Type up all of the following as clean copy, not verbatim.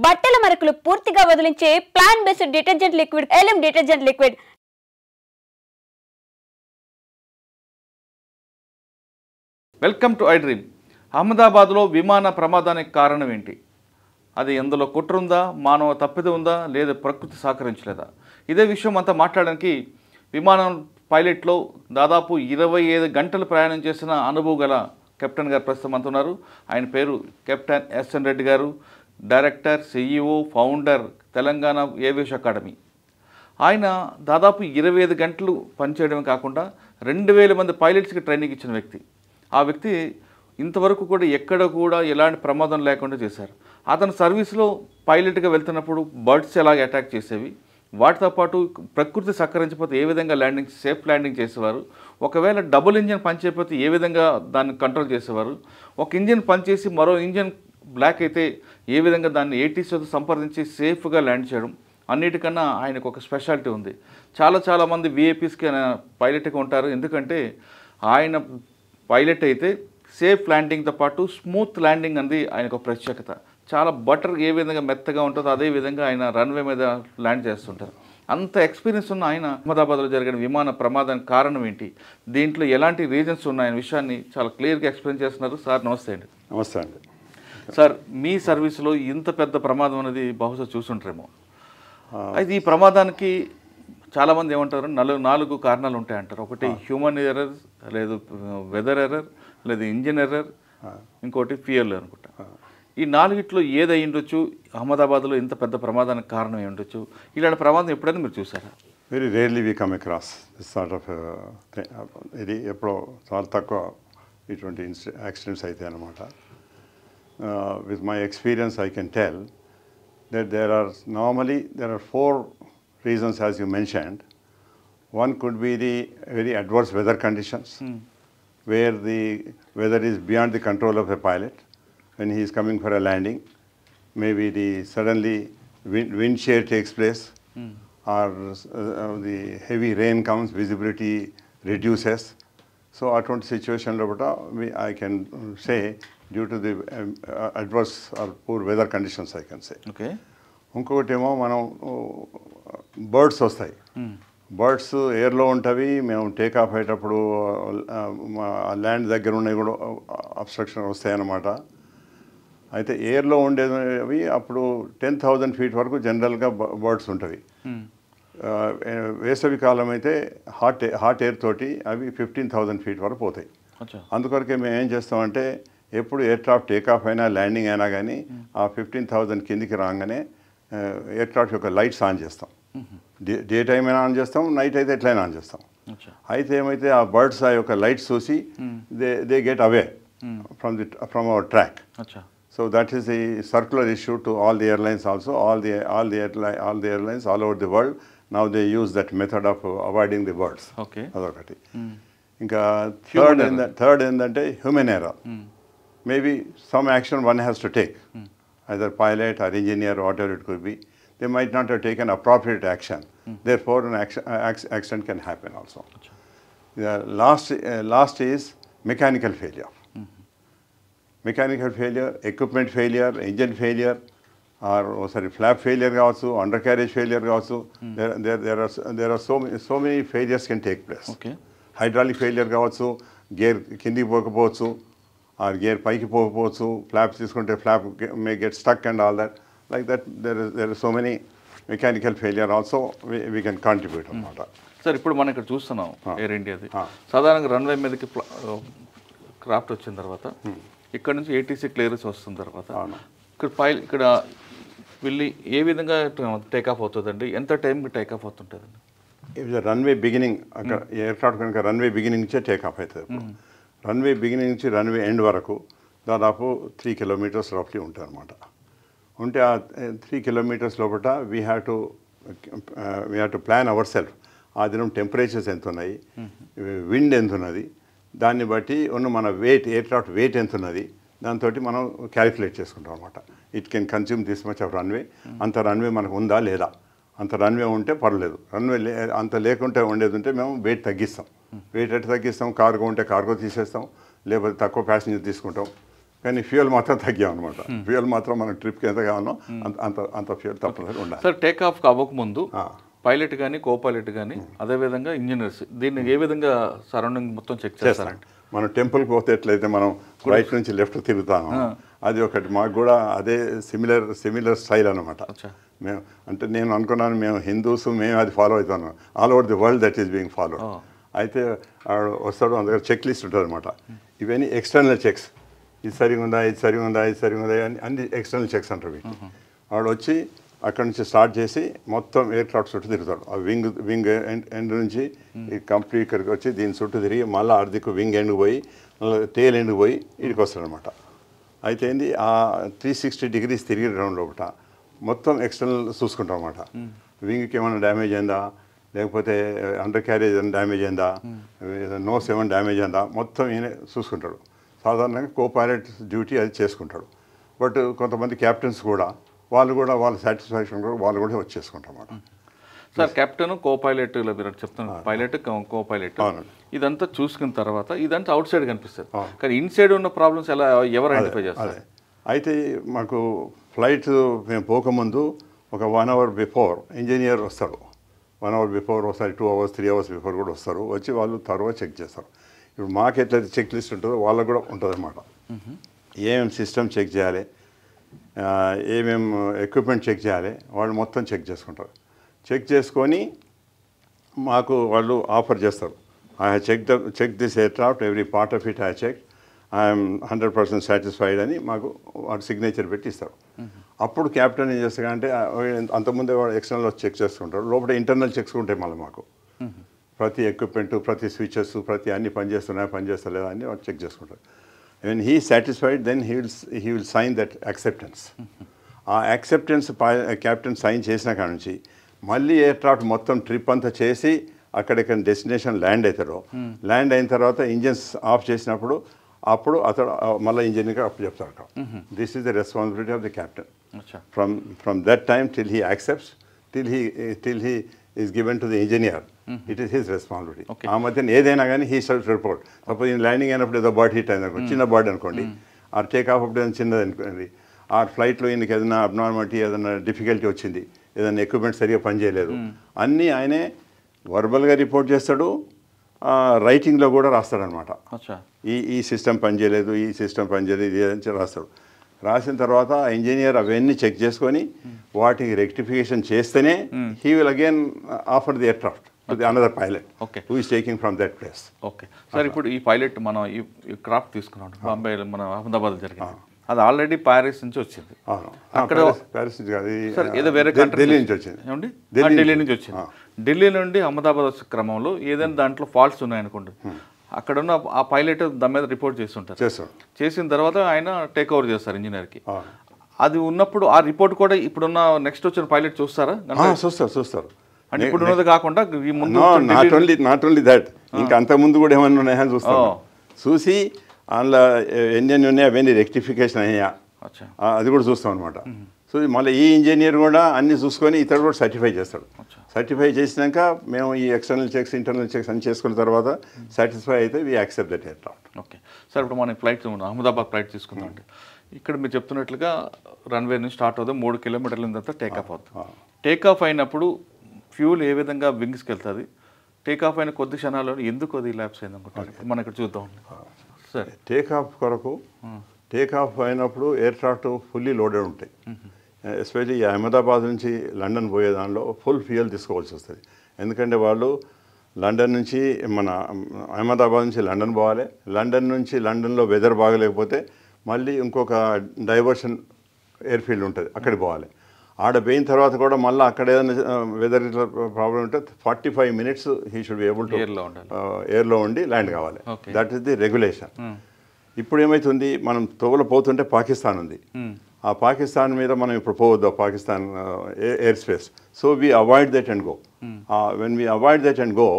బట్టల మరకలు పూర్తిగా వదిలించే plant based detergent liquid Elim detergent liquid. Welcome to iDream. అహ్మదాబాద్లో విమాన ప్రమాదానికి కారణం ఏంటి? అది ఎందులో కుట్ర ఉందా, మానవ తప్పిదం ఉందా, లేదా ప్రకృతి సహకరించలేదా? ఇదే విషయం అంతా మాట్లాడడానికి విమానం పైలట్లో దాదాపు 25 గంటలు ప్రయాణం చేసిన అనుభవం గల కెప్టెన్ గారు ప్రస్తుతం అంటున్నారు. ఆయన పేరు కెప్టెన్ ఎస్ఎన్ రెడ్డి గారు, director, CEO, founder Telangana aviation academy. ఆయన దాదాపు 25 గంటలు పనిచేయడమే కాకుండా 2000 మంది పైలట్స్కి ట్రైనింగ్ ఇచ్చిన వ్యక్తి. ఆ వ్యక్తి ఇంతవరకు కూడా ఎక్కడ కూడా ఎలాంటి ప్రమాదం లేకుండా చేశారు. అతని సర్వీస్లో పైలట్గా వెళ్తున్నప్పుడు బర్డ్స్ ఎలాగ అటాక్ చేసేవి, వాటితో పాటు ప్రకృతి సహకరించకపోతే ఏ విధంగా సేఫ్ ల్యాండింగ్ చేసేవారు, ఒకవేళ డబుల్ ఇంజిన్ పనిచేయకపోతే ఏ విధంగా దాన్ని కంట్రోల్ చేసేవారు, ఒక ఇంజిన్ పనిచేసి మరో ఇంజిన్ బ్లాక్ అయితే ఏ విధంగా దాన్ని ఏటీసీతో సంప్రదించి సేఫ్గా ల్యాండ్ చేయడం, అన్నిటికన్నా ఆయనకు ఒక స్పెషాలిటీ ఉంది. చాలామంది విఐపీస్కి ఆయన పైలట్గా ఉంటారు. ఎందుకంటే ఆయన పైలట్ అయితే సేఫ్ ల్యాండింగ్తో పాటు స్మూత్ ల్యాండింగ్ అనేది ఆయనకు ప్రత్యేకత. చాలా బటర్ ఏ విధంగా మెత్తగా ఉంటుందో అదే విధంగా ఆయన రన్వే మీద ల్యాండ్ చేస్తుంటారు. అంత ఎక్స్పీరియన్స్ ఉన్న ఆయన అహ్మదాబాద్లో జరిగిన విమాన ప్రమాదానికి కారణం ఏంటి, దీంట్లో ఎలాంటి రీజన్స్ ఉన్నాయనే విషయాన్ని చాలా క్లియర్గా ఎక్స్ప్లెయిన్ చేస్తున్నారు. సార్ నమస్తే అండి. నమస్తే అండి. సార్, మీ సర్వీస్లో ఇంత పెద్ద ప్రమాదం అనేది బహుశా చూసుంటారేమో. అయితే ఈ ప్రమాదానికి చాలామంది ఏమంటారు, 4 కారణాలు ఉంటాయంటారు. ఒకటి హ్యూమన్ ఎర్రర్, లేదు వెదర్ ఎర్రర్, లేదు ఇంజిన్ ఎర్రర్, ఇంకోటి ఫ్యూయల్ అనుకుంటా. ఈ 4ట్లో ఏది అయి ఉండొచ్చు? అహ్మదాబాద్లో ఇంత పెద్ద ప్రమాదానికి కారణం అయి ఉండొచ్చు? ఇలాంటి ప్రమాదం ఎప్పుడైనా మీరు చూసారా? Very rarely we come across this sort of ఇది ఎప్పుడో చాలా తక్కువ ఇటువంటి యాక్సిడెంట్స్ అయితే అనమాట. With my experience I can tell that there are 4 reasons, as you mentioned. One could be the very adverse weather conditions, where the weather is beyond the control of the pilot when he is coming for a landing. Maybe suddenly wind shear takes place, or the heavy rain comes, visibility reduces. So at one situation I can say due to the adverse or poor weather conditions, I can say. Okay. ఇంకొకటేమో మనం birds వస్తాయి. Birds ఎయిర్లో ఉంటవి, మేము take off అయ్యేటప్పుడు land దగ్గర ఉన్నాయి కూడా abstraction వస్తాయన్నమాట. అయితే ఎయిర్లో ఉండేవి అప్పుడు 10,000 feet వరకు జనరల్గా బర్డ్స్ ఉంటవి. వేసవి కాలం అయితే హాట్ ఎయిర్ తోటి అవి 15,000 feet వరకు పోతాయి. అందుకొరకే మేము ఏం చేస్తామంటే ఎప్పుడు ఎయిర్క్రాఫ్ట్ టేకాఫ్ అయినా ల్యాండింగ్ అయినా కానీ ఆ 15,000 కిందికి రాగానే ఎయిర్క్రాఫ్ట్ యొక్క లైట్స్ ఆన్ చేస్తాం. డే టైం అయినా ఆన్ చేస్తాం, నైట్ అయితే ఎట్లయినా ఆన్ చేస్తాం. అయితే ఏమైతే ఆ బర్డ్స్ ఆ యొక్క లైట్స్ చూసి they get away from our track. So that is the circular issue to all the airlines also. All the airlines all over the world now they use that method of avoiding the birds. అదొకటి. ఇంకా third ఏంటంటే human error. Maybe some action one has to take, either pilot or engineer, whatever it could be. They might not have taken appropriate action. Therefore, an accident can happen also. The last is mechanical failure. Mechanical failure, equipment failure, engine failure, or flap failure also, undercarriage failure also. There are so many failures can take place. Okay. Hydraulic failure also, gear kindi పోకపోవచ్చు, or gear paiki పోకపోవచ్చు, flaps తీసుకుంటే flap may get stuck and all that. Like that, there are so many mechanical failure also we can contribute అన్నమాట. Sir, ఇప్పుడు మనం ఇక్కడ చూస్తున్నాం air ఇండియాది. సాధారణంగా runway మీదకి craft వచ్చిన తర్వాత ఇక్కడ నుంచి ఏటీసీ క్లియరెన్స్ వస్తున్న తర్వాత ఇక్కడ వెళ్ళి ఏ విధంగా టేకాఫ్ అవుతుందండి? ఎంత టైంకి టేకాఫ్ అవుతుంటుందండి? రన్వే బిగినింగ్, అక్కడ ఎయిర్క్రాఫ్ట్ కనుక రన్వే బిగినింగ్ నుంచే టేకాఫ్ అవుతుంది. రన్వే బిగినింగ్ నుంచి రన్వే ఎండ్ వరకు దాదాపు 3 kilometers రఫ్లీ ఉంటుంది అనమాట. ఉంటే ఆ 3 kilometers లోపల we have to plan our self. ఆ దినం టెంపరేచర్స్ ఎంత ఉన్నాయి, విండ్ ఎంత ఉన్నది, దాన్ని బట్టి ఉన్న మన ఎయిర్క్రాఫ్ట్ వెయిట్ ఎంత ఉన్నది, దాంతో మనం క్యాలిక్యులేట్ చేసుకుంటాం అనమాట. It can consume this much of runway. అంత రన్వే మనకు ఉందా లేదా, అంత రన్వే ఉంటే పర్లేదు, రన్వే అంత లేకుంటే ఉండేది ఉంటే మేము వెయిట్ తగ్గిస్తాం. వెయిట్ ఎట్లా తగ్గిస్తాం? కార్గో ఉంటే కార్గో తీసేస్తాం, లేకపోతే తక్కువ ప్యాసింజర్ తీసుకుంటాం. కానీ ఫ్యూయల్ మాత్రం తగ్గాం అనమాట. ఫ్యూయల్ మాత్రం మన ట్రిప్కి ఎంత కావాలో అంత అంత ఫ్యూయల్ తప్పనిసరి ఉండాలి. సార్ టేక్ ఆఫ్ అవ్వకముందు పైలట్ కానీ కో పైలట్ కానీ అదేవిధంగా ఇంజనీర్స్ దీన్ని ఏ విధంగా సరౌండింగ్ మొత్తం చెక్ చేస్తారంటే మనం టెంపుల్కి పోతే ఎట్లయితే మనం రైట్ నుంచి లెఫ్ట్ తిరుగుతాము, అది ఒకటి మాకు కూడా అదే సిమిలర్ స్టైల్ అనమాట. మేము అంటే నేను అనుకున్నాను మేము హిందూస్ మేము అది ఫాలో అవుతాను, all over the world that is being follow. అయితే వస్తాడు అందులో చెక్ లిస్ట్ ఉంటుంది అనమాట. ఇవన్నీ ఎక్స్టర్నల్ చెక్స్, ఇది సరిగా ఉందా ఇది సరిగా ఉందా ఇది సరిగా ఉందా అని అన్ని ఎక్స్టర్నల్ చెక్స్ అంటారు వీటిని. వాడు వచ్చి అక్కడ నుంచి స్టార్ట్ చేసి మొత్తం ఎయిర్ క్రాఫ్ట్ చుట్టూ తిరుగుతాడు. ఆ వింగ్ ఎండ్ నుంచి కంప్లీట్ ఇక్కడికి వచ్చి దీని చుట్టూ తిరిగి మళ్ళీ అర్ధికు వింగ్ ఎండ్కి పోయి మళ్ళీ టేల్ ఎండ్కి పోయి ఇక్కడికి వస్తాడనమాట. అయితే ఏంది ఆ 360 degrees తిరిగి రౌండ్ లోపల మొత్తం ఎక్స్టర్నల్ చూసుకుంటాం అనమాట. వింగ్కి ఏమైనా డ్యామేజ్ అయిందా, లేకపోతే అండర్ క్యారేజ్ ఏమైనా డ్యామేజ్ అయిందా, నోస్ ఏమైనా డ్యామేజ్ అయిందా, మొత్తం ఈయన చూసుకుంటాడు. సాధారణంగా కో పైలట్ డ్యూటీ అది చేసుకుంటాడు. బట్ కొంతమంది క్యాప్టెన్స్ కూడా వాళ్ళ సాటిస్ఫాక్షన్ కూడా వాళ్ళు కూడా వచ్చేసుకుంటాం అన్నమాట. సార్ కెప్టెన్ కో పైలట్ మీరు చెప్తున్నారు, పైలట్ కో పైలట్ ఇదంతా చూసుకున్న తర్వాత ఇదంతా అవుట్ సైడ్ కనిపిస్తుంది, కానీ ఇన్సైడ్ ఉన్న ప్రాబ్లమ్స్ ఎలా ఎవరు ఐడెంటిఫై చేస్తారు? అయితే మాకు ఫ్లైట్ మేము పోకముందు ఒక 1 hour బిఫోర్ ఇంజనీర్ వస్తాడు. 1 hour బిఫోర్ ఒకసారి 2 hours 3 hours బిఫోర్ కూడా వస్తారు. వచ్చి వాళ్ళు తర్వాత చెక్ చేస్తారు. ఇప్పుడు మాకు ఎట్లయితే చెక్ లిస్ట్ ఉంటుందో వాళ్ళకు కూడా ఉంటుంది అన్నమాట. ఏమేమి సిస్టమ్ చెక్ చేయాలి, ఏమేమి ఎక్విప్మెంట్ చెక్ చేయాలి, వాళ్ళు మొత్తం చెక్ చేసుకుంటారు. చెక్ చేసుకొని మాకు వాళ్ళు ఆఫర్ చేస్తారు. I have check this aircraft, every part of it I check, I'm 100% satisfied అని మాకు వాడు సిగ్నేచర్ పెట్టి ఇస్తారు. అప్పుడు క్యాప్టెన్ ఏం చేస్తాడంటే అంతకుముందే వాడు ఎక్స్టర్నల్ చెక్ చేసుకుంటాడు, లోపల ఇంటర్నల్ చెక్స్ ఉంటాయి మళ్ళీ మాకు. ప్రతి ఎక్విప్మెంట్, ప్రతి స్విచెస్, ప్రతి అన్ని పనిచేస్తున్నాయా పనిచేస్తలేదా అని వాడు చెక్ చేసుకుంటారు. when he is satisfied then he will sign that acceptance. ఆ యాక్సెప్టెన్స్ క్యాప్టెన్ సైన్ చేసిన కాడ నుంచి మళ్ళీ ఎయిర్క్రాఫ్ట్ మొత్తం ట్రిప్ అంతా చేసి అక్కడెక్కడ డెస్టినేషన్ ల్యాండ్ అవుతారో, ల్యాండ్ అయిన తర్వాత ఇంజన్స్ ఆఫ్ చేసినప్పుడు అప్పుడు అతడు మళ్ళీ ఇంజనీర్గా అప్పుడు చెప్తాడు. This is the responsibility of the captain from that time till he accepts, till he is given to the engineer. It is his responsibility. ఆ మధ్యన ఏదైనా కానీ హీ షల్ రిపోర్ట్. సపోజ్ నేను ల్యాండింగ్ అయినప్పుడు ఏదో బర్డ్ హిట్ అయింది అనుకోండి, చిన్న బర్డ్ అనుకోండి, ఆ టేక్ ఆఫ్ అప్పుడు ఏదైనా చిన్నది అనుకోండి, ఆ ఫ్లైట్లో ఈయనకి ఏదైనా అబ్నార్మాలిటీ, ఏదైనా డిఫికల్టీ వచ్చింది, ఏదైనా ఎక్విప్మెంట్ సరిగా పనిచేయలేదు, అన్నీ ఆయనే వర్బల్గా రిపోర్ట్ చేస్తాడు, రైటింగ్లో కూడా రాస్తాడనమాట. ఈ సిస్టమ్ పనిచేయలేదు, ఈ సిస్టమ్ పనిచేయలేదు, ఇది అని రాస్తాడు. రాసిన తర్వాత ఇంజనీర్ అవన్నీ చెక్ చేసుకొని వాటికి రెక్టిఫికేషన్ చేస్తేనే he will again offer the aircraft to the another pilot who is taking from that place. Okay sir, ఇప్పుడు ఈ పైలట్ మనం ఈ క్రాఫ్ట్ తీసుకున్నాం బాంబే, మన అహ్మదాబాద్ జరిగింది, అది ఆల్రెడీ ప్యారిస్ నుంచి వచ్చింది. అక్కడ ప్యారిస్ నుంచి కాదు, ఏదో వేరే కంట్రీ ఢిల్లీ నుంచి వచ్చింది. ఏమండి ఢిల్లీ నుంచి వచ్చింది. ఢిల్లీ నుండి అహ్మదాబాద్ వచ్చే క్రమంలో ఏదైనా దాంట్లో ఫాల్ట్స్ ఉన్నాయనుకోండి, అక్కడ ఉన్న ఆ పైలట్ దాని మీద రిపోర్ట్ చేస్తుంటారు. చేసిన తర్వాత ఆయన టేక్ ఓవర్ చేస్తారు ఇంజనీర్కి. అది ఉన్నప్పుడు ఆ రిపోర్ట్ కూడా ఇప్పుడున్న నెక్స్ట్ వచ్చిన పైలట్ చూస్తారా? చూస్తారు. అంటే ఇప్పుడు ఉన్నది కాకుండా ఈ ముందు నాట్ ఓన్లీ దట్, ఇంకా అంత ముందు కూడా ఏమన్నా ఉన్నాయని చూస్తాం. చూసి అందులో ఎన్ని ఉన్నాయి అవన్నీ రెక్టిఫికేషన్ అయ్యా అది కూడా చూస్తాం అనమాట. సో మళ్ళీ ఈ ఇంజనీర్ కూడా అన్ని చూసుకొని ఇతడు కూడా సర్టిఫై చేస్తాడు. సర్టిఫై చేసినాక మేము ఈ ఎక్స్టర్నల్ చెక్స్ ఇంటర్నల్ చెక్స్ అన్ని చేసుకున్న తర్వాత సాటిస్ఫై అయితే we accept that aircraft. Okay sir, ఇప్పుడు మనం ఫ్లైట్ అహ్మదాబాద్ ఫ్లైట్ తీసుకుందాం అంటే ఇక్కడ మీరు చెప్తున్నట్లుగా రన్వే నుంచి స్టార్ట్ అవుతుంది, 3 kilometers తర్వాత టేక్ ఆఫ్ అవుతుంది. టేక్ ఆఫ్ అయినప్పుడు ఫ్యూల్ ఏ విధంగా వింగ్స్కి వెళ్తుంది, టేక్ ఆఫ్ అయిన కొద్ది క్షణాల్లో ఎందుకు అది ల్యాప్స్ అయింది అనుకుంటారు? మనం ఇక్కడ చూద్దాం సార్. టేక్ ఆఫ్ కొరకు టేక్ ఆఫ్ అయినప్పుడు ఎయిర్క్రాఫ్ట్ ఫుల్లీ లోడెడ్ ఉంటాయి. ఎస్పెషల్లీ అహ్మదాబాద్ నుంచి లండన్ పోయే దానిలో ఫుల్ ఫ్యూయల్ తీసుకోవాల్సి వస్తుంది. ఎందుకంటే వాళ్ళు లండన్ నుంచి మన అహ్మదాబాద్ నుంచి లండన్ పోవాలి, లండన్ నుంచి లండన్లో వెదర్ బాగలేకపోతే మళ్ళీ ఇంకొక డైవర్షన్ ఎయిర్ఫీల్డ్ ఉంటుంది, అక్కడికి పోవాలి. ఆడ పోయిన తర్వాత కూడా మళ్ళీ అక్కడ ఏదైనా వెదర్ ప్రాబ్లం ఉంటే 45 minutes he should be able to ఎయిర్లో ఉండి ల్యాండ్ కావాలి. That is the regulation. ఇప్పుడు ఏమవుతుంది, మనం తోవల పోతుంటే పాకిస్తాన్ ఉంది, ఆ పాకిస్తాన్ మీద మనం ఇప్పుడు పోవద్దు, Pakistan air space. So we avoid that and go. When we avoid that and go,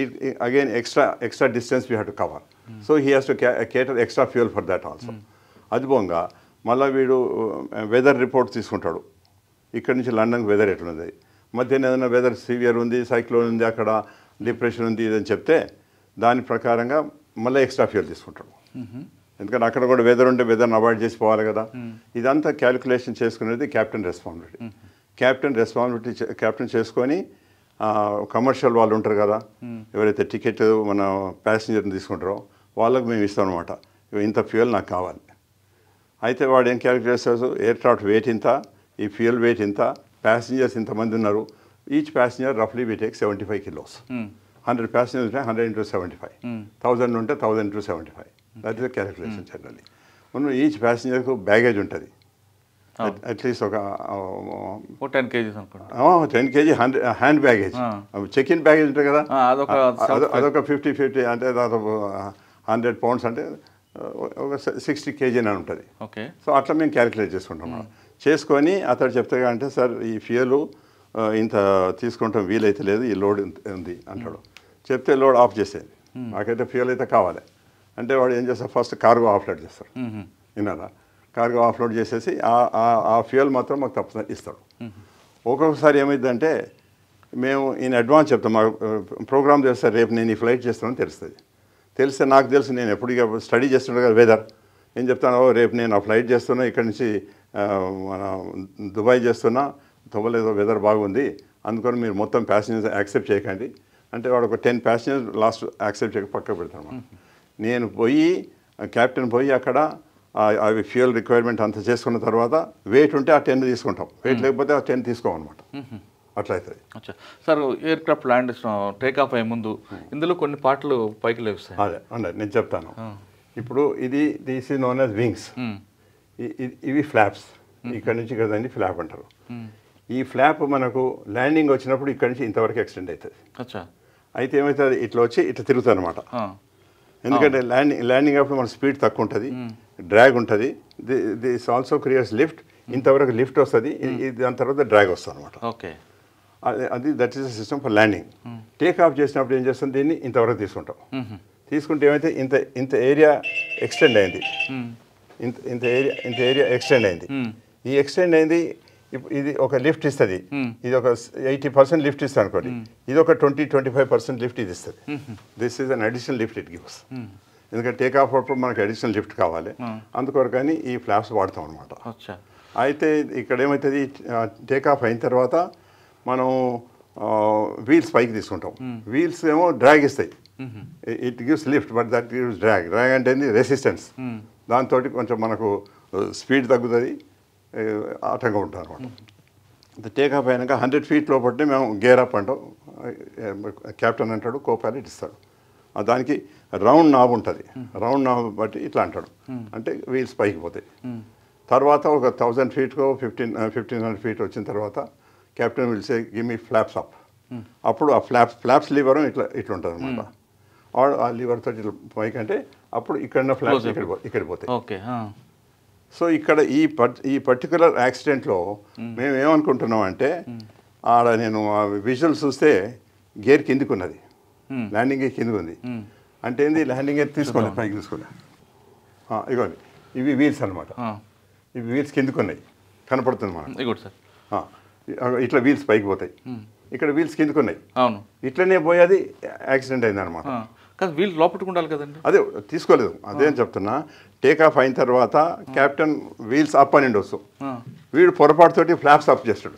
it again extra distance we have to cover. So he has to cater extra fuel for that also. అది పోగా మళ్ళీ వీడు weather report తీసుకుంటాడు, ఇక్కడ నుంచి లండన్కి weather ఎట్లుంది, మధ్యన ఏదైనా వెదర్ సివియర్ ఉంది, సైక్లోన్ ఉంది, అక్కడ డిప్రెషన్ ఉంది ఇదని చెప్తే దాని ప్రకారంగా మళ్ళీ ఎక్స్ట్రా ఫ్యూయల్ తీసుకుంటాడు. ఎందుకంటే అక్కడ కూడా వెదర్ ఉంటే వెదర్ని అవాయిడ్ చేసి పోవాలి కదా. ఇదంతా క్యాలిక్యులేషన్ చేసుకునేది క్యాప్టెన్ రెస్పాన్సిబిలిటీ. క్యాప్టెన్ చేసుకొని కమర్షియల్ వాళ్ళు ఉంటారు కదా, ఎవరైతే టికెట్ మన ప్యాసింజర్ని తీసుకుంటారో వాళ్ళకి మేము ఇస్తాం అనమాట. ఇంత ఫ్యూయల్ నాకు కావాలి. అయితే వాడు ఏం క్యాలిక్యులేట్ చేస్తారు, ఎయిర్క్రాఫ్ట్ వెయిట్ ఇంత, ఈ ఫ్యూయల్ వెయిట్ ఇంత, ప్యాసింజర్స్ ఇంతమంది ఉన్నారు, ఈచ్ ప్యాసింజర్ రఫ్లీ వీ టేక్ 75 kilos. 100 passengers ఉంటే 100 into 75, 1000 ఉంటే 1000 into 75. That is the calculation generally. మనం ఈచ్ ప్యాసింజర్కు బ్యాగేజ్ ఉంటుంది, అట్లీస్ట్ ఒక 10 kgs అనుకోండి. 10 kg hand baggage. Check in baggage ఉంటుంది కదా, అదొక 50 అంటే దాదాపు 100 pounds అంటే ఒక 60 kg అని ఉంటుంది. ఓకే. సో అట్లా మేము క్యాలిక్యులేట్ చేసుకుంటాం. చేసుకొని అతడు చెప్తే అంటే సార్ ఈ ఫ్యూయల్ ఇంత తీసుకుంటాం వీలైతే లేదు, ఈ లోడ్ ఉంది అంటాడు. చెప్తే లోడ్ ఆఫ్ చేసేది, మాకైతే ఫ్యూయల్ అయితే కావాలి అంటే వాడు ఏం చేస్తారు, ఫస్ట్ కార్గో ఆఫ్లోడ్ చేస్తాడు. విన్నారా, కార్గో ఆఫ్లోడ్ చేసేసి ఆ ఫ్యూయల్ మాత్రం మాకు తప్ప ఇస్తాడు. ఒక్కొక్కసారి ఏమైందంటే మేము ఇన్ అడ్వాన్స్ చెప్తాం, మాకు ప్రోగ్రామ్ చేస్తారు, రేపు నేను ఈ ఫ్లైట్ చేస్తానని తెలుస్తుంది. తెలిస్తే నాకు తెలుసు, నేను ఎప్పుడు స్టడీ చేస్తుండే కదా వెదర్, ఏం చెప్తాను, రేపు నేను ఆ ఫ్లైట్ చేస్తున్నా, ఇక్కడ నుంచి మన దుబాయ్ చేస్తున్నా, తవ్వలేదో వెదర్ బాగుంది, అందుకని మీరు మొత్తం ప్యాసింజర్స్ యాక్సెప్ట్ చేయకండి అంటే వాడు ఒక 10 passengers లాస్ట్ యాక్సెప్ట్ చేయక పక్క పెడతాను. నేను పోయి క్యాప్టెన్ పోయి అక్కడ అవి ఫ్యూయల్ రిక్వైర్మెంట్ అంతా చేసుకున్న తర్వాత వెయిట్ ఉంటే ఆ 10 తీసుకుంటాం, వెయిట్ లేకపోతే ఆ 10 తీసుకోమన్నమాట. అట్లా అవుతుంది. Sir aircraft land take off అయ్యే ముందు ఇందులో కొన్ని పార్ట్లు పైకి లేస్తాయి. అదే అంటే నేను చెప్తాను. ఇప్పుడు this is known as wings. ఇవి ఫ్లాప్స్, ఇక్కడ నుంచి ఇక్కడ దాన్ని ఫ్లాప్ అంటారు. ఈ ఫ్లాప్ మనకు ల్యాండింగ్ వచ్చినప్పుడు ఇక్కడ నుంచి ఇంతవరకు ఎక్స్టెండ్ అవుతుంది. అయితే ఏమవుతుంది, ఇట్లా వచ్చి ఇట్లా తిరుగుతుంది అనమాట. ఎందుకంటే ల్యాండింగ్ అప్పుడు మన స్పీడ్ తక్కువ ఉంటుంది, డ్రాగ్ ఉంటుంది. This also creates lift. ఇంతవరకు లిఫ్ట్ వస్తుంది, దాని తర్వాత డ్రాగ్ వస్తుంది అనమాట. ఓకే. అది that is the system for landing. Take off చేసినప్పుడు ఏం చేస్తాం, దీన్ని ఇంతవరకు తీసుకుంటాం. తీసుకుంటే ఏమైతే ఇంత ఏరియా ఎక్స్టెండ్ అయింది, ఇంత ఏరియా ఎక్స్టెండ్ అయింది. ఈ ఎక్స్టెండ్ అయింది, ఇది ఒక లిఫ్ట్ ఇస్తుంది, ఇది ఒక 80% లిఫ్ట్ ఇస్తుంది అనుకోండి, ఇది ఒక 20-25% లిఫ్ట్ ఇది ఇస్తుంది. This is an additional lift it gives. ఎందుకంటే టేక్ ఆఫ్ అప్పుడు మనకి అడిషనల్ లిఫ్ట్ కావాలి, అందుకొరకని ఈ ఫ్లాప్స్ వాడతాం అనమాట. అయితే ఇక్కడ ఏమవుతుంది, టేక్ ఆఫ్ అయిన తర్వాత మనం వీల్స్ పైకి తీసుకుంటాం. వీల్స్ ఏమో డ్రాగ్ ఇస్తాయి, it gives lift but that gives drag. Drag అంటే రెసిస్టెన్స్, దాంతో కొంచెం మనకు స్పీడ్ తగ్గుతుంది, ఆటంగా ఉంటాం అనమాట. టేక్ ఆఫ్ అయినాక 100 feet లోపట్టే మేము గేర్ అప్ అంటాం, క్యాప్టెన్ అంటాడు, కో పైలట్ ఇస్తాడు. దానికి రౌండ్ నాబ్ ఉంటుంది, రౌండ్ నాబ్ బట్టి ఇట్లా అంటాడు, అంటే వీల్స్ పైకి పోతాయి. తర్వాత ఒక 1000 feet 1500 feet వచ్చిన తర్వాత captain will say give me flops up. అప్పుడు ఆ ఫ్లాప్స్ లివర్ ఇట్లా ఉంటుంది అనమాట. ఆ లివర్ తోటి ఇట్లా పైకి అంటే అప్పుడు ఇక్కడ ఫ్లాప్స్ ఇక్కడ పోతాయి. ఓకే. సో ఇక్కడ ఈ పర్టికులర్ యాక్సిడెంట్లో మేము ఏమనుకుంటున్నాం అంటే, ఆడ నేను విజువల్ చూస్తే గేర్ కిందికి ఉన్నది, ల్యాండింగ్ గేర్ కిందికి ఉంది. అంటే ఏంది, ల్యాండింగ్ గేర్ తీసుకోలేదు, పైకి తీసుకోలేదు. ఇగోండి ఇవి వీల్స్ అనమాట, ఇవి వీల్స్ కిందికి ఉన్నాయి, కనపడుతుంది మనకు. ఇట్లా వీల్స్ పైకి పోతాయి, ఇక్కడ వీల్స్ కిందికి ఉన్నాయి. అవును, ఇట్లనే పోయేది యాక్సిడెంట్ అయింది అనమాట. కానీ వీల్ లోపలికి ఉండాలి కదండి. అదే తీసుకోలేదు, అదే అని చెప్తున్నా. టేక్ ఆఫ్ అయిన తర్వాత క్యాప్టెన్ వీల్స్ అప్ అని ఉండొచ్చు, వీడు పొరపాటుతోటి ఫ్లాప్స్ అప్ చేస్తాడు.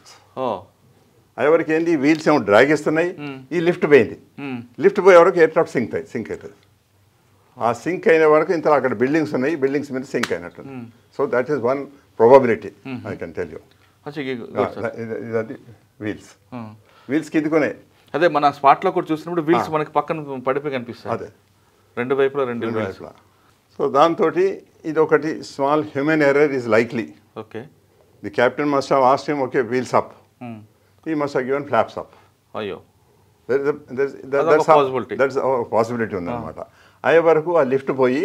ఎవరికి ఏంది, వీల్స్ ఏమో డ్రాగ్ ఇస్తున్నాయి, ఈ లిఫ్ట్ పోయింది. లిఫ్ట్ పోయే వరకు ఎయిర్క్రాఫ్ట్ సింక్ అవుతుంది. ఆ సింక్ అయిన వరకు ఇంత అక్కడ బిల్డింగ్స్ ఉన్నాయి, బిల్డింగ్స్ మీద సింక్ అయినట్టు. So that is one probability I can tell you. ఇది వీల్స్ కిందుకున్నాయి. అదే మన స్పాట్లో కూడా చూసినప్పుడు వీల్స్ మనకి పక్కన పడిపోయి కనిపిస్తాయి. అదే రెండు వైపులా. సో దాంతో ఇది ఒకటి small human error is likely. Okay. The captain must have asked him, okay wheels up, he must have given flops up. అయ్యో, దట్స్ పాసిబిలిటీ ఉందన్నమాట. అయ్యే వరకు ఆ లిఫ్ట్ పోయి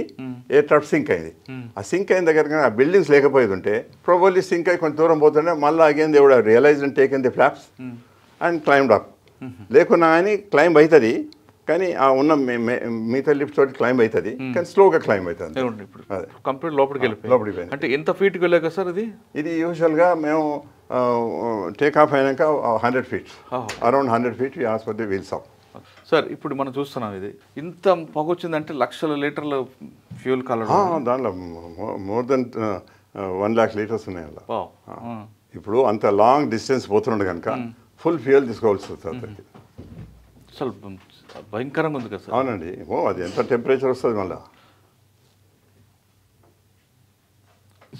ఎయిర్క్రాఫ్ట్ సింక్ అయింది. ఆ సింక్ అయిన దగ్గర ఆ బిల్డింగ్స్ లేకపోయేది ఉంటే ప్రాబబ్లీ సింక్ అయి కొంచెం దూరం పోతుంటే మళ్ళీ again they would have realised and taken the flaps and climbed up. లేకున్నా కానీ క్లైంబ్ అవుతుంది, కానీ ఆ ఉన్న మిగతా లిఫ్ట్ తోటి క్లైంబ్ అవుతుంది, కానీ స్లోగా క్లైంబ్ అవుతుంది. కంప్లీట్ లోపలికి వెళ్ళిపోయింది. అంటే ఎంత ఫీట్కి వెళ్ళాక సార్ ఇది యూజువల్గా మేము టేక్ ఆఫ్ అయినాక 100 feet, around 100 feet as far the wheels up. Sir ఇప్పుడు మనం చూస్తున్నాం ఇది ఇంత పొగ వచ్చిందంటే లక్షల లీటర్ల ఫ్యూల్ కలర్ దాంట్లో మోర్ దెన్ 1 lakh లీటర్స్ ఉన్నాయి అలా. ఇప్పుడు అంత లాంగ్ డిస్టెన్స్ పోతున్నాడు కనుక ఫుల్ ఫ్యూయల్ తీసుకోవాల్సి వస్తుంది. అసలు భయంకరంగా ఉంది కదా సార్. అవునండి. అది ఎంత టెంపరేచర్ వస్తుంది మళ్ళీ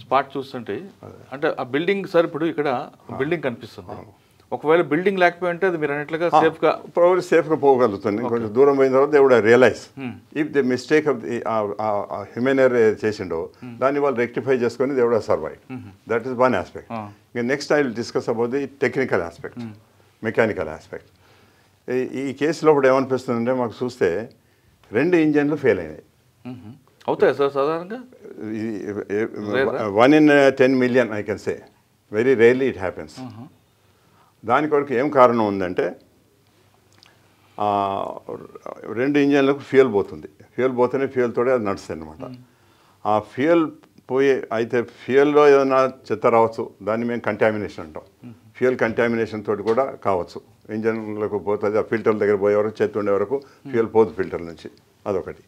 స్పాట్ చూస్తుంటే. అంటే ఆ బిల్డింగ్ సార్ ఇప్పుడు ఇక్కడ బిల్డింగ్ కనిపిస్తుంది. ఒకవేళ బిల్డింగ్ లేకపోయి ఉంటే అది మీరు అన్నట్లుగా సేఫ్గా పోగలుగుతుంది. కొంచెం దూరం పోయిన తర్వాత they would realise if the mistake of the human error చేసిండో దాన్ని వాళ్ళు రెక్టిఫై చేసుకొని they would survive. That is one aspect. ఇంకా next I will discuss about the technical aspect, mechanical aspect. ఈ కేసులో ఇప్పుడు ఏమనిపిస్తుందంటే మాకు చూస్తే 2 ఇంజన్లు ఫెయిల్ అయినాయి. అవుతాయి సార్ సాధారణంగా? 1 in 10 million I can say. Very rarely it happens. దాని కొరకు ఏం కారణం ఉందంటే 2 ఇంజన్లకు ఫ్యూయల్ పోతుంది. ఫ్యూయల్ పోతేనే ఫ్యూయల్ తోడే అది నడుస్తుంది అనమాట. ఆ ఫ్యూయల్ పోయి అయితే ఫ్యూయల్లో ఏదైనా చెత్త రావచ్చు, దాన్ని మేము కంటామినేషన్ అంటాం. ఫ్యూయల్ కంటామినేషన్ తోటి కూడా కావచ్చు. ఇంజన్లకు పోతుంది, ఆ ఫిల్టర్ల దగ్గర పోయే వరకు చెత్త ఉండే వరకు ఫ్యూయల్ పోదు ఫిల్టర్ నుంచి, అదొకటి.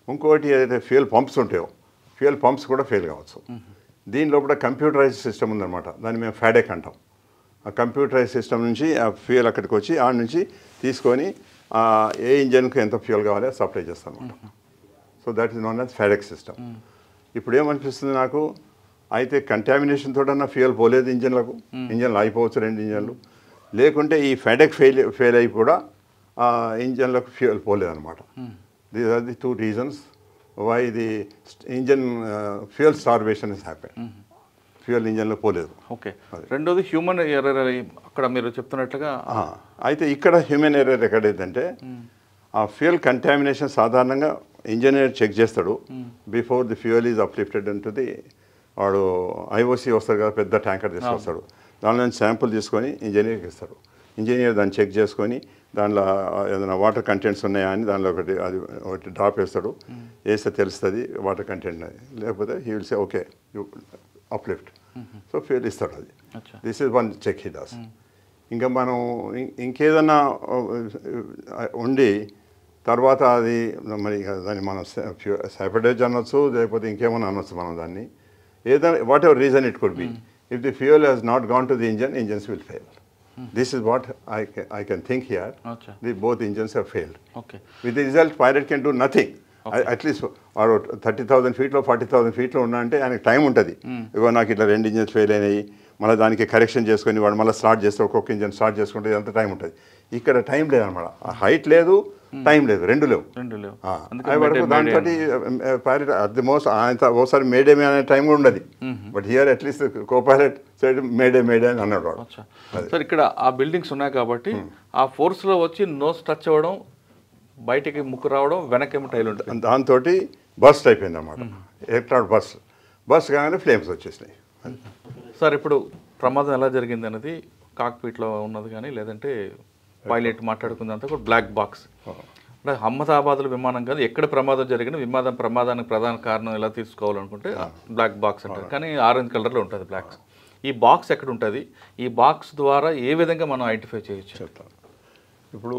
ఇంకోటి ఏదైతే ఫ్యూయల్ పంప్స్ ఉంటాయో ఫ్యూయల్ పంప్స్ కూడా ఫెయిల్ కావచ్చు. దీనిలో కూడా కంప్యూటరైజ్ సిస్టమ్ ఉందన్నమాట. దాన్ని మేము ఫ్యాడెక్ అంటాం. ఆ కంప్యూటరైజ్ సిస్టమ్ నుంచి ఆ ఫ్యూయల్ అక్కడికి వచ్చి ఆడ నుంచి తీసుకొని ఏ ఇంజన్కి ఎంత ఫ్యూయల్ కావాలో సప్లై చేస్తాం అనమాట. So that is known as FADEC system. ఇప్పుడు ఏమనిపిస్తుంది నాకు, అయితే కంటామినేషన్ తోటన్నా ఫ్యూయల్ పోలేదు ఇంజన్లకు, ఇంజన్లు అయిపోవచ్చు 2 ఇంజన్లు. లేకుంటే ఈ ఫ్యాడెక్ ఫెయిల్ అయి కూడా ఇంజన్లకు ఫ్యూయల్ పోలేదన్నమాట. These are the 2 reasons why the engine fuel starvation has happened. Fuel ఇంజన్లో పోలేదు. ఓకే. రెండోది హ్యూమన్ ఎర్రర్ అక్కడ మీరు చెప్తున్నట్లుగా. అయితే ఇక్కడ హ్యూమన్ ఎర్రర్ ఎక్కడైందంటే ఆ ఫ్యూయల్ కంటామినేషన్ సాధారణంగా ఇంజనీర్ చెక్ చేస్తాడు before the fuel is uplifted into the, వాడు ఐఓసి వస్తాడు కదా, పెద్ద ట్యాంకర్ తీసుకొస్తాడు. దానిలో నుంచి శాంపుల్ తీసుకొని ఇంజనీర్కి ఇస్తాడు. ఇంజనీర్ దాన్ని చెక్ చేసుకొని దానిలో ఏదైనా వాటర్ కంటెంట్స్ ఉన్నాయా అని దానిలో ఒకటి డ్రాప్ వేస్తాడు. వేస్తే తెలుస్తుంది వాటర్ కంటెంట్ అది. లేకపోతే he will say okay you uplift. So fuel ఇస్తాడు అది. This is 1 check he does. ఇంకా మనం ఇంకేదన్నా ఉండి తర్వాత అది మరి దాన్ని మనం సాబిటేజ్ అనొచ్చు, లేకపోతే ఇంకేమన్నా అనొచ్చు మనం దాన్ని. ఏదైనా what ever reason it could be, if the fuel has not gone to the engine, engines will fail. This is what I can think here. Both engines have failed. Okay. With the result, pilot can do nothing. Okay. At least 30,000 feet లో 40,000 feet లో ఉన్నా అంటే ఆయనకి time ఉంటుంది. ఇగో నాకు ఇట్లా 2 engines fail అయినాయి, మళ్ళీ దానికి కరెక్షన్ చేసుకొని వాడు మళ్ళీ స్టార్ట్ చేస్తే ఒక్కొక్క ఇంజన్ స్టార్ట్ చేసుకుంటే అంత టైం ఉంటుంది. ఇక్కడ టైం లేదనమాట. హైట్ లేదు, టైం లేదు, 2 లేవు. వరకు దాంతో పైలట్ అట్ ది మోస్ట్ ఆయన ఓసారి మేడే మే అనే టైం కూడా ఉండదు. But here at least co pilot side mayday అని అన్నాడు వాడు. సార్ ఇక్కడ ఆ బిల్డింగ్స్ ఉన్నాయి కాబట్టి ఆ ఫోర్స్లో వచ్చి నోస్ టచ్ అవ్వడం, బయటికి ముక్కు రావడం, వెనకేమో టైల్ ఉంటుంది. దాంతో బస్ట్ అయిపోయింది అన్నమాట. ఎయిర్క్రాఫ్ట్ బస్ కాగానే ఫ్లేమ్స్ వచ్చేసినాయి. సార్ ఇప్పుడు ప్రమాదం ఎలా జరిగింది అనేది కాక్పీట్లో ఉన్నది కానీ లేదంటే పైలట్ మాట్లాడుకుందంతా కూడా బ్లాక్ బాక్స్. అంటే అహ్మదాబాద్లో విమానం కాదు, ఎక్కడ ప్రమాదం జరిగిన ప్రమాదానికి ప్రధాన కారణం ఎలా తీసుకోవాలనుకుంటే బ్లాక్ బాక్స్ అంటారు. కానీ ఆరెంజ్ కలర్లో ఉంటుంది బ్లాక్స్. ఈ బాక్స్ ఎక్కడ ఉంటుంది? ఈ బాక్స్ ద్వారా ఏ విధంగా మనం ఐడెంటిఫై చేయొచ్చు చెప్తాను. ఇప్పుడు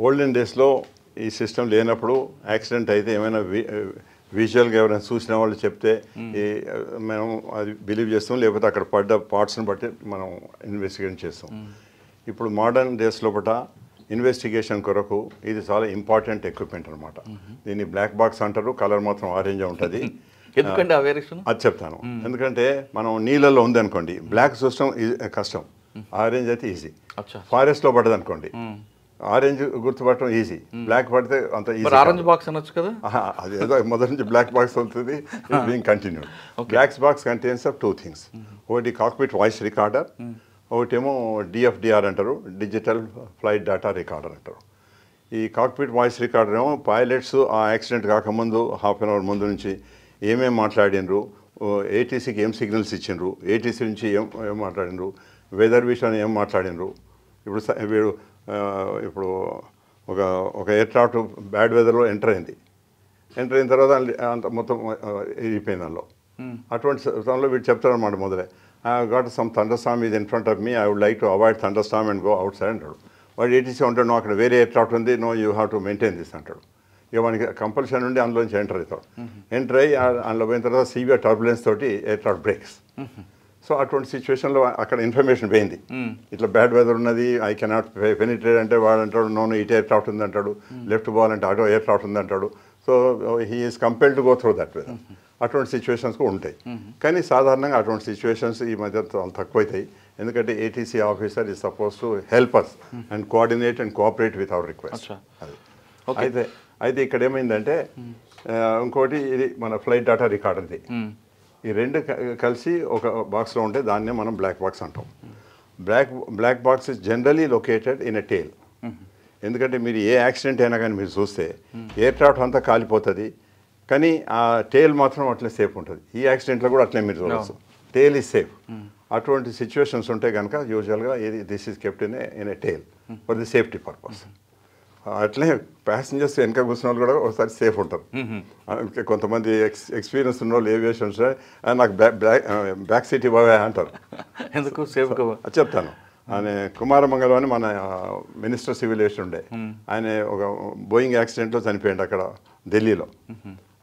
ఓల్డెన్ డేస్లో ఈ సిస్టమ్ లేనప్పుడు యాక్సిడెంట్ అయితే ఏమైనా విజువల్గా ఎవరైనా చూసిన వాళ్ళు చెప్తే మనం అది బిలీవ్ చేస్తాం, లేకపోతే అక్కడ పడ్డ పార్ట్స్ని బట్టి మనం ఇన్వెస్టిగేషన్ చేస్తాం. ఇప్పుడు మోడర్న్ డేస్ లోపల ఇన్వెస్టిగేషన్ కొరకు ఇది చాలా ఇంపార్టెంట్ ఎక్విప్మెంట్ అనమాట. దీన్ని బ్లాక్ బాక్స్ అంటారు, కలర్ మాత్రం ఆరెంజ్ ఉంటుంది. ఎందుకంటే అది చెప్తాను. ఎందుకంటే మనం నీళ్ళల్లో ఉంది అనుకోండి, బ్లాక్ చూడటం కష్టం, ఆరెంజ్ అయితే ఈజీ. ఫారెస్ట్లో పడ్డది అనుకోండి, ఆరెంజ్ గుర్తుపట్టడం ఈజీ, బ్లాక్ పడితే అంత ఈజీ. ఆరెంజ్ బాక్స్ అనొచ్చు కదా. అది ఏదో మొదటి నుంచి బ్లాక్ బాక్స్ అవుతుంది, being continued. Black box contains of 2 things. ఒకటి కాక్పిట్ వాయిస్ రికార్డర్, ఒకటేమో డిఎఫ్డిఆర్ అంటారు, డిజిటల్ ఫ్లైట్ డేటా రికార్డర్ అంటారు. ఈ కాక్పిట్ వాయిస్ రికార్డర్ ఏమో పైలట్స్ ఆ యాక్సిడెంట్ కాకముందు హాఫ్ అన్ అవర్ ముందు నుంచి ఏమేమి మాట్లాడినరు, ఏటీసీకి ఏం సిగ్నల్స్ ఇచ్చిండ్రు, ఏటీసీ నుంచి ఏం మాట్లాడినరు, వెదర్ విషయాన్ని ఏం మాట్లాడినరు. ఇప్పుడు ఒక ఎయిర్క్రాఫ్ట్ బ్యాడ్ వెదర్లో ఎంటర్ అయిన తర్వాత అంత మొత్తం ఇరిగిపోయింది దానిలో. అటువంటి సమయంలో వీడు చెప్తారన్నమాట మొదలే, I have got some thunderstorm is in front of me, I would like to avoid thunderstorm and go outside అంటాడు. వాడు ఏటీసీ ఉంటాడు, నో అక్కడ వేరే ఎయిర్క్రాఫ్ట్ ఉంది, no you have to maintain this అంటాడు. ఇక మనకి కంపల్షన్ ఉండి అందులోంచి ఎంటర్ అవుతాడు. ఎంటర్ అయ్యి అందులో పోయిన తర్వాత సివియర్ టర్బులెన్స్ తోటి ఎయిర్క్రాఫ్ట్ బ్రేక్స్. సో అటువంటి సిచ్యువేషన్లో అక్కడ ఇన్ఫర్మేషన్ పోయింది, ఇట్లా బ్యాడ్ వెదర్ ఉన్నది, ఐ కెనాట్ పెనిట్రేట్ అంటే వాడు అంటాడు నో ఇటు ఎయిర్క్రాఫ్ట్ ఉంది అంటాడు, లెఫ్ట్ పోవాలంటే అటో ఎయిర్క్రాఫ్ట్ ఉంది అంటాడు. So he is compelled to go through that weather. అటువంటి సిచ్యువేషన్స్ కూడా ఉంటాయి. కానీ సాధారణంగా అటువంటి సిచ్యువేషన్స్ ఈ మధ్య తక్కువైతాయి. ఎందుకంటే ATC officer is suppose to help us and coordinate and cooperate with our request. అది అయితే ఇక్కడ ఏమైందంటే ఇంకోటి ఇది మన ఫ్లైట్ డేటా రికార్డ్ ఉంది. ఈ రెండు కలిసి ఒక బాక్స్లో ఉంటే దాన్నే మనం బ్లాక్ బాక్స్ అంటాం. Black box is generally located in a tail. ఎందుకంటే మీరు ఏ యాక్సిడెంట్ అయినా కానీ మీరు చూస్తే ఎయిర్క్రాఫ్ట్ అంతా కాలిపోతుంది, కానీ ఆ టేల్ మాత్రం అట్లే సేఫ్ ఉంటుంది. ఈ యాక్సిడెంట్లో కూడా అట్లే మీరు చూడవచ్చు, టేల్ ఈజ్ సేఫ్. అటువంటి సిచ్యువేషన్స్ ఉంటే కనుక యూజువల్గా this is kept in a tail for the safety purpose. అట్లే ప్యాసింజర్స్ వెనక కూర్చున్న వాళ్ళు కూడా ఒకసారి సేఫ్ ఉంటారు. కొంతమంది ఎక్స్పీరియన్స్ ఉన్న వాళ్ళు ఏవియేషన్స్ నాకు బ్యాక్ సీట్ ఇవ్వవే అంటారు. ఎందుకు సేఫ్ చెప్తాను. ఆయన కుమారమంగళం అని మన మినిస్టర్ సివిల్ ఏవియేషన్ ఉండే, ఆయన ఒక బోయింగ్ యాక్సిడెంట్లో చనిపోయాడు అక్కడ ఢిల్లీలో.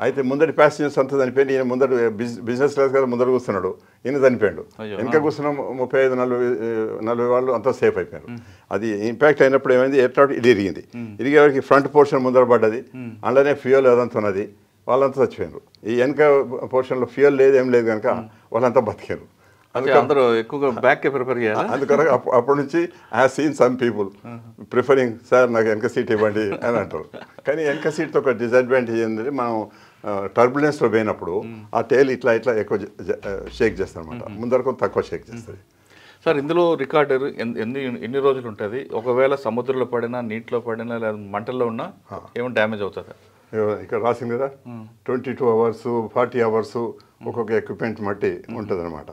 అయితే ముందటి ప్యాసింజర్స్ అంతా చనిపోయింది, ఈయన ముందర బిజినెస్ క్లాస్ కదా ముందర కూర్చున్నాడు, ఈయన చనిపోయాడు. వెనక కూర్చున్న 35-40 వాళ్ళు అంతా సేఫ్ అయిపోయారు. అది ఇంపాక్ట్ అయినప్పుడు ఏమైంది, ఎయిర్క్రాఫ్ట్ ఇరిగింది. ఇరిగేవారికి ఫ్రంట్ పోర్షన్ ముందర పడ్డది, అందులోనే ఫ్యూయల్ అదంతా ఉన్నది, వాళ్ళంతా చచ్చిపోయారు. ఈ వెనక పోర్షన్లో ఫ్యూయల్ లేదు, ఏం లేదు కనుక వాళ్ళంతా బతికారు. అందరూ ఎక్కువగా బ్యాక్ ప్రిఫర్ చేయాలి. అందుకని అప్పటి నుంచి I have seen some people preferring sir నాకు వెనక సీట్ ఇవ్వండి అని అంటారు. కానీ వెనక సీట్తో ఒక డిసడ్వాంటేజ్ ఏంటంటే మనం టర్బులెన్స్లో పోయినప్పుడు ఆ టేల్ ఇట్లా ఎక్కువ షేక్ చేస్తాం అనమాట, ముందర కొంత తక్కువ షేక్ చేస్తుంది. సార్ ఇందులో రికార్డర్ ఎన్ని రోజులు ఉంటుంది? ఒకవేళ సముద్రంలో పడినా, నీటిలో పడినా, లేదా మంటల్లో ఉన్నా ఏమైనా డ్యామేజ్ అవుతుందా? ఇక్కడ రాసింది కదా 22 అవర్స్ 40 అవర్స్ ఒక్కొక్క ఎక్విప్మెంట్ మట్టి ఉంటుంది అనమాట.